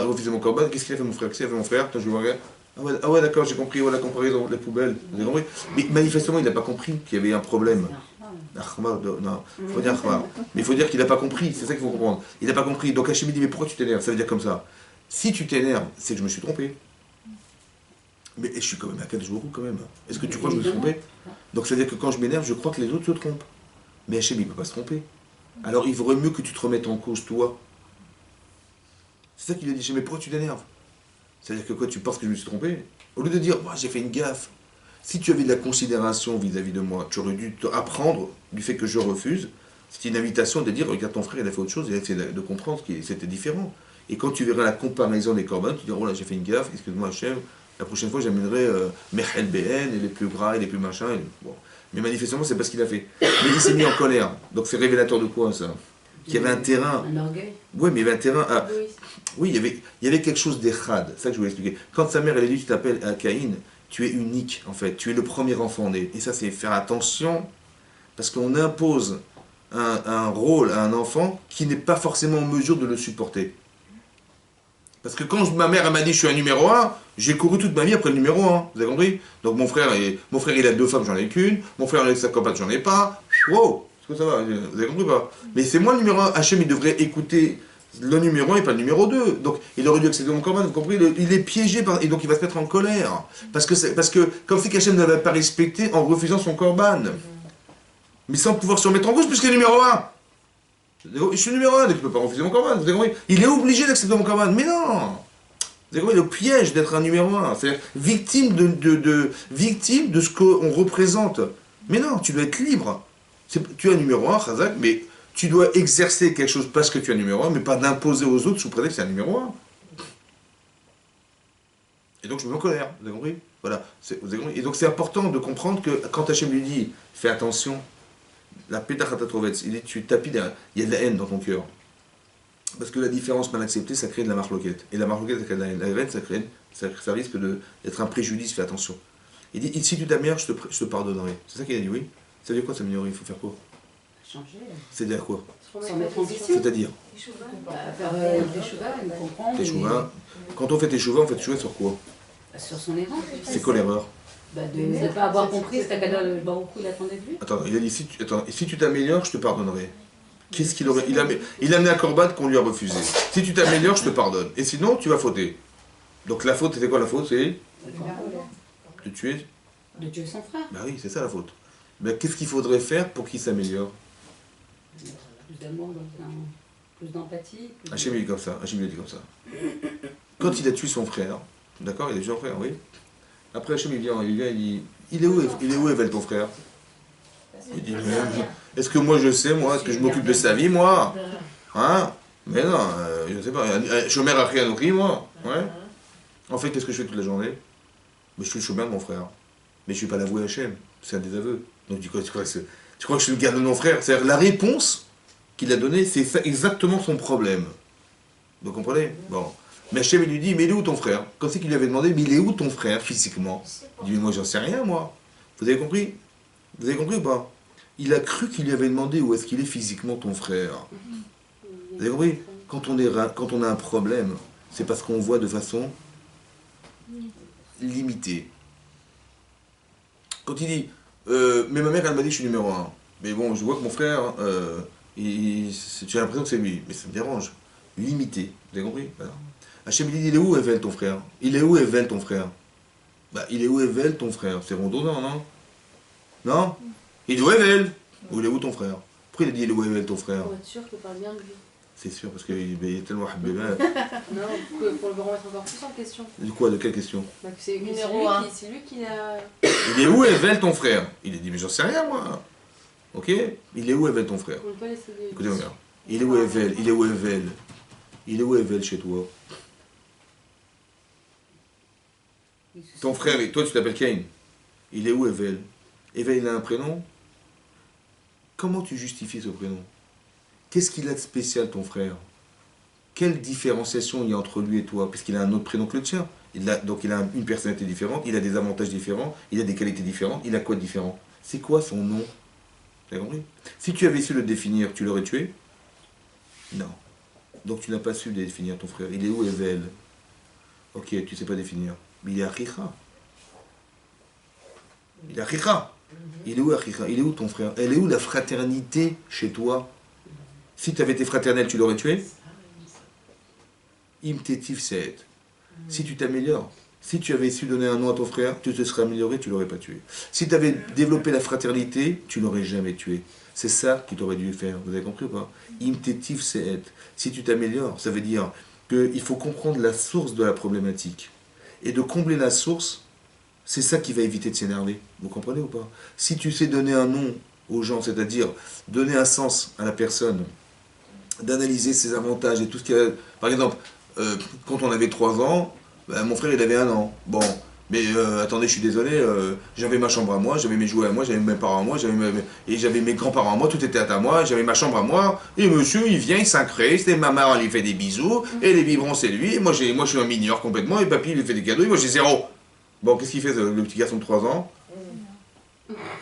refusé mon korban, qu'est-ce qu'il a fait mon frère? Qu'est-ce qu'il a fait mon frère? Attends, je vais regarder. Ah ouais d'accord, j'ai compris, la comparaison, les poubelles. Vous avez compris? Mais manifestement, il n'a pas compris qu'il y avait un problème. Non, il faut dire Akhbar. Mais il faut dire qu'il n'a pas compris, c'est ça qu'il faut comprendre. Il n'a pas compris. Donc Hachem dit, mais pourquoi tu t'énerves? Ça veut dire comme ça. Si tu t'énerves, c'est que je me suis trompé. Mais je suis quand même à Kadosh Baruch Hu quand même. Est-ce que tu crois que je me suis trompé? Donc ça veut dire que quand je m'énerve, je crois que les autres se trompent. Mais Hachem, il ne peut pas se tromper. Alors il vaudrait mieux que tu te remettes en cause, toi. C'est ça qu'il a dit, mais pourquoi tu t'énerves? C'est-à-dire que quoi, tu penses que je me suis trompé? Au lieu de dire, moi j'ai fait une gaffe. Si tu avais de la considération vis-à-vis de moi, tu aurais dû apprendre du fait que je refuse. C'est une invitation de dire, regarde ton frère, il a fait autre chose, il a essayé de comprendre que c'était différent. Et quand tu verras la comparaison des korban, tu diras, oh là, j'ai fait une gaffe, excuse-moi Hachem, la prochaine fois j'amènerai Mechel BN, et les plus gras, et les plus machins. Bon. Mais manifestement, c'est pas ce qu'il a fait. Mais il s'est mis en colère. Donc c'est révélateur de quoi, ça? Qu'il y avait un terrain. Un orgueil. Oui, mais il y avait un terrain. Oui, il y avait quelque chose d'echad. C'est ça que je voulais expliquer. Quand sa mère, elle a dit, tu t'appelles Caïn, tu es unique, en fait. Tu es le premier enfant né. Et ça, c'est faire attention, parce qu'on impose un rôle à un enfant qui n'est pas forcément en mesure de le supporter. Parce que quand ma mère elle m'a dit je suis un numéro 1, j'ai couru toute ma vie après le numéro 1. Vous avez compris? Donc mon frère, il a 2 femmes, j'en ai qu'une. Mon frère avec sa copine, j'en ai pas. Wow! Est-ce que ça va? Vous avez compris pas? Mais c'est moi le numéro 1. Hachem, il devrait écouter le numéro 1 et pas le numéro 2. Donc il aurait dû accéder à mon corban, vous comprenez? Il est piégé et donc il va se mettre en colère. Parce que comme si Hachem n'avait pas respecté en refusant son corban. Mais sans pouvoir se remettre en cause puisqu'il est numéro 1. Je suis numéro 1, donc je ne peux pas refuser mon corban. Vous avez compris? Il est obligé d'accepter mon corban. Mais non! Vous avez compris? Le piège d'être un numéro 1. C'est-à-dire victime victime de ce qu'on représente. Mais non, tu dois être libre. Tu es un numéro 1, Khazak, mais tu dois exercer quelque chose parce que tu es un numéro 1, mais pas d'imposer aux autres sous prétexte que c'est un numéro 1. Et donc je me mets en colère, vous avez compris? Voilà. Vous avez compris? Et donc c'est important de comprendre que quand Hachem lui dit, fais attention, la pétachatatovetz, il dit, tu tapis derrière, il y a de la haine dans ton cœur. Parce que la différence mal acceptée, ça crée de la marloquette. Et la marloquette, ça crée de la haine. La haine, ça risque d'être un préjudice, fais attention. Il dit, si tu t'améliores, je te pardonnerai. C'est ça qu'il a dit, oui? Ça veut dire quoi s'améliorer? Il faut faire quoi? Changer. C'est-à-dire quoi? S'en mettre en question. C'est-à-dire? Faire des chouvas, comprendre. Teshuva. Quand on fait teshuva, on fait teshuva sur quoi? Sur son erreur. C'est quoi l'erreur? De ne pas avoir compris ce qu'Akadosh Baruch Hu attendait de lui. Attends, il a dit, si tu t'améliores, je te pardonnerai. Qu'est-ce qu'il aurait... Il a amené un corban qu'on lui a refusé. Si tu t'améliores, je te pardonne. Et sinon, tu vas fauter. Donc la faute, c'était quoi la faute? C'est de tuer? De tuer son frère. Bah oui, c'est ça la faute. Mais qu'est-ce qu'il faudrait faire pour qu'il s'améliore? Plus d'amour, plus d'empathie. Hachem il dit comme ça. Hachem il dit comme ça. Quand il a tué son frère, d'accord, il a tué son frère, oui. Après Hachem il vient, il dit, il est où Evel ton frère? Il dit, est-ce que moi je sais, moi, est-ce que je m'occupe de sa vie, moi? Hein? Mais non, je ne sais pas. Chômeur a rien nourri, moi. Ouais. En fait, qu'est-ce que je fais toute la journée? Mais je suis le chômeur de mon frère. Mais je ne suis pas l'avoué Hachem. C'est un désaveu. Donc tu crois que je suis le garde de mon frère? C'est-à-dire la réponse qu'il a donnée, c'est exactement son problème. Vous comprenez? Bon. Mais Hachem il lui dit, mais il est où ton frère? Quand c'est qu'il lui avait demandé, mais il est où ton frère physiquement? Il dit, mais moi j'en sais rien, moi. Vous avez compris? Vous avez compris ou pas? Il a cru qu'il lui avait demandé où est-ce qu'il est physiquement ton frère. Vous avez compris? Quand on a un problème, c'est parce qu'on voit de façon limitée. Quand il dit, mais ma mère elle m'a dit que je suis numéro 1. Mais bon, je vois que mon frère, j'ai l'impression que c'est lui. Mais ça me dérange. Limité. Vous avez compris? Voilà. Hachem dit, il est où Evel ton frère? Il est où Evel ton frère? Bah, il est où Evel ton frère? C'est redondant, non? Non? Il est où Evel? Ou il est où ton frère? Pourquoi il a dit il est où Evel ton frère? Pour être sûr que parle bien de lui. C'est sûr, parce qu'il est tellement habébé. Non, pour le remettre encore plus en question. De quoi? De quelle question? Bah, c'est Numéro un. c'est lui qui a... Il est où Evel ton frère? Il a dit, mais j'en sais rien moi. Ok? Il est où Evel ton frère? On ne peut pas laisser des... Écoutez, ma mère. Il est où Evel? Il est où Evel? Il est où Evel chez toi? Ton frère, et toi tu t'appelles Cain. Il est où Evel? Evel il a un prénom? Comment tu justifies ce prénom? Qu'est-ce qu'il a de spécial ton frère? Quelle différenciation il y a entre lui et toi? Puisqu'il a un autre prénom que le tien. Donc il a une personnalité différente, il a des avantages différents, il a des qualités différentes, il a quoi de différent? C'est quoi son nom? Vous avez compris? Si tu avais su le définir, tu l'aurais tué? Non. Donc tu n'as pas su définir ton frère. Il est où Evel? Ok, tu ne sais pas définir. Mais il est Achicha. Il est Achicha. Il est où Achicha? Il est où ton frère? Elle est où la fraternité chez toi? Si tu avais été fraternel, tu l'aurais tué? Imtetif seet. Si tu t'améliores, si tu avais su donner un nom à ton frère, tu te serais amélioré, tu ne l'aurais pas tué. Si tu avais développé la fraternité, tu ne l'aurais jamais tué. C'est ça que tu aurais dû faire. Vous avez compris ou pas? Imtetif seet. Si tu t'améliores, ça veut dire qu'il faut comprendre la source de la problématique. Et de combler la source, c'est ça qui va éviter de s'énerver. Vous comprenez ou pas? Si tu sais donner un nom aux gens, c'est-à-dire donner un sens à la personne, d'analyser ses avantages et tout ce qu'il y a. Par exemple, quand on avait 3 ans, ben, mon frère il avait 1 an. Bon, mais attendez, je suis désolé, j'avais ma chambre à moi, j'avais mes jouets à moi, j'avais mes parents à moi, j'avais mes grands-parents à moi, tout était à moi, j'avais ma chambre à moi, et monsieur il vient, il s'incrée, c'était ma mère, elle lui fait des bisous, et les biberons c'est lui, et moi je suis un mineur complètement, et papy il lui fait des cadeaux, et moi j'ai 0. Bon, qu'est-ce qu'il fait le petit garçon de 3 ans?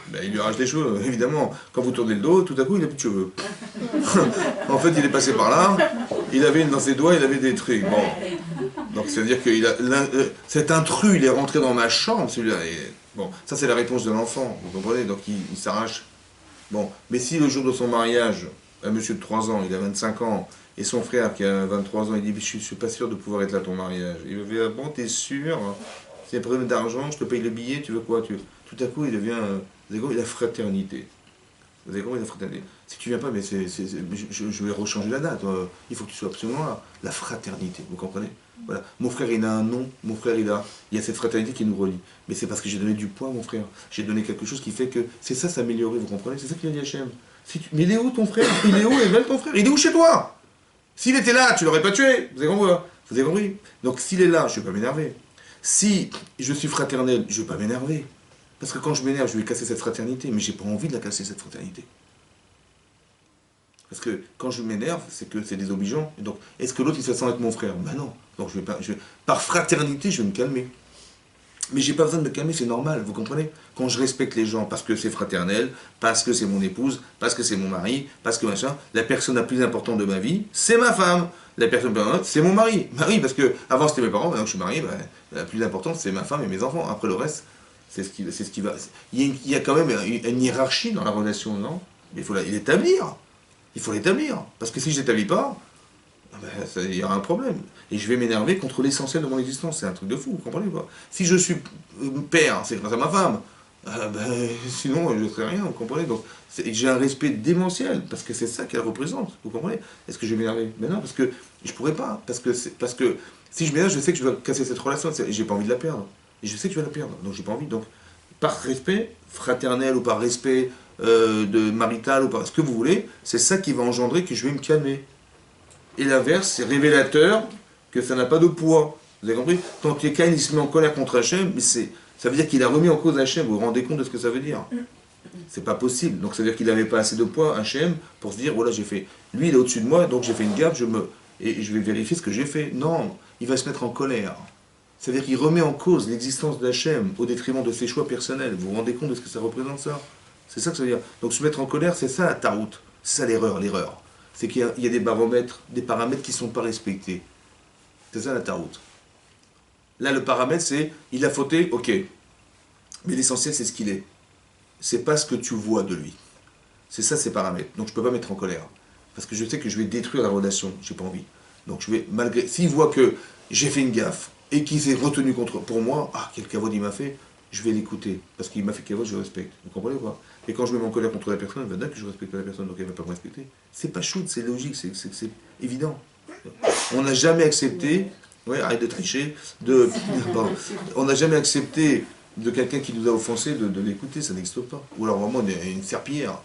Ben, il lui arrache les cheveux, évidemment. Quand vous tournez le dos, tout à coup, il n'a plus de cheveux. En fait, il est passé par là, il avait dans ses doigts, il avait des trucs. Bon. Donc, c'est-à-dire que cet intrus, il est rentré dans ma chambre, celui-là. Bon, ça, c'est la réponse de l'enfant, vous comprenez? Donc, il s'arrache. Bon, mais si le jour de son mariage, un monsieur de 3 ans, il a 25 ans, et son frère qui a 23 ans, il dit, je suis pas sûr de pouvoir être là à ton mariage. Il me dit, ah bon, t'es sûr? C'est un problème d'argent, je te paye le billet, tu veux quoi? Tout à coup, il devient... vous avez compris, la fraternité. Vous avez compris, la fraternité. Si tu viens pas, mais je vais rechanger la date. Il faut que tu sois absolument là. La fraternité, vous comprenez? Voilà. Mon frère, il a un nom. Mon frère, il y a cette fraternité qui nous relie. Mais c'est parce que j'ai donné du poids à mon frère. J'ai donné quelque chose qui fait que... C'est ça, s'améliorer, vous comprenez? C'est ça qu'il a dit Hachem. Mais il est où ton frère? Il est où, Evel, ton frère? Il est où chez toi? S'il était là, tu l'aurais pas tué. Vous avez compris? Vous avez compris? Donc s'il est là, je ne vais pas m'énerver. Si je suis fraternel, je ne vais pas m'énerver. Parce que quand je m'énerve, je vais casser cette fraternité, mais j'ai pas envie de la casser, cette fraternité. Parce que quand je m'énerve, c'est que c'est désobligeant. Et donc, est-ce que l'autre, il se sent être mon frère? Ben non. Donc, par fraternité, je vais me calmer. Mais j'ai pas besoin de me calmer, c'est normal, vous comprenez? Quand je respecte les gens parce que c'est fraternel, parce que c'est mon épouse, parce que c'est mon mari, parce que machin, la personne la plus importante de ma vie, c'est ma femme. La personne c'est mon mari. Mari, parce que avant c'était mes parents, maintenant que je suis marié, ben, la plus importante c'est ma femme et mes enfants. Après le reste, c'est ce qui va. Il y a quand même une hiérarchie dans la relation, non? Mais il faut l'établir. Il faut l'établir. Parce que si je ne l'établis pas, ben, il y aura un problème. Et je vais m'énerver contre l'essentiel de mon existence. C'est un truc de fou, vous comprenez pas? Si je suis père, c'est grâce à ma femme. Ben, sinon, je ne serais rien, vous comprenez? Donc, j'ai un respect démentiel, parce que c'est ça qu'elle représente, vous comprenez? Est-ce que je vais m'énerver? Mais non, parce que je ne pourrais pas. Parce que si je m'énerve, je sais que je vais casser cette relation, et j'ai pas envie de la perdre. Et je sais que je vais la perdre, donc j'ai pas envie. Donc, par respect fraternel, ou par respect de marital, ou par ce que vous voulez, c'est ça qui va engendrer que je vais me calmer. Et l'inverse, c'est révélateur que ça n'a pas de poids. Vous avez compris? Tant que Caïn il se met en colère contre Hachem, mais ça veut dire qu'il a remis en cause Hachem. Vous vous rendez compte de ce que ça veut dire? C'est pas possible. Donc ça veut dire qu'il n'avait pas assez de poids, Hachem, pour se dire, voilà, j'ai fait... Lui, il est au-dessus de moi, donc j'ai fait une gaffe, et je vais vérifier ce que j'ai fait. Non, il va se mettre en colère. Ça veut dire qu'il remet en cause l'existence d'Hachem au détriment de ses choix personnels. Vous vous rendez compte de ce que ça représente, ça? C'est ça que ça veut dire. Donc se mettre en colère, c'est ça la taroute. C'est ça l'erreur. C'est qu'il y a des baromètres, des paramètres qui ne sont pas respectés. C'est ça la taroute. Là, le paramètre, c'est, il a fauté, ok. Mais l'essentiel, c'est ce qu'il est. C'est pas ce que tu vois de lui. C'est ça, ces paramètres. Donc, je ne peux pas mettre en colère. Parce que je sais que je vais détruire la relation. J'ai pas envie. Donc, je vais, malgré... S'il voit que j'ai fait une gaffe, et qu'il s'est retenu pour moi, ah, quel cavode il m'a fait, je vais l'écouter. Parce qu'il m'a fait cavode, je le respecte. Vous comprenez ou pas? Et quand je mets en colère contre la personne, elle va dire que je respecte pas la personne, donc elle ne va pas me respecter. C'est pas shoot, c'est logique, c'est évident. On n'a jamais accepté, ouais, arrête de tricher, on n'a jamais accepté de quelqu'un qui nous a offensé de l'écouter, ça n'existe pas. Ou alors vraiment une serpillière.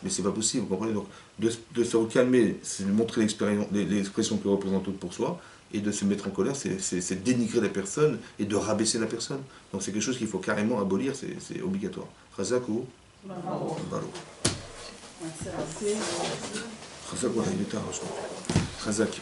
Mais c'est pas possible, vous comprenez? Donc de se calmer, c'est de montrer l'expression que représente l'autre pour soi, et de se mettre en colère, c'est dénigrer la personne et de rabaisser la personne. Donc c'est quelque chose qu'il faut carrément abolir, c'est obligatoire. Razak ou Balo. Razak, voilà, il est tard, je crois. Razak.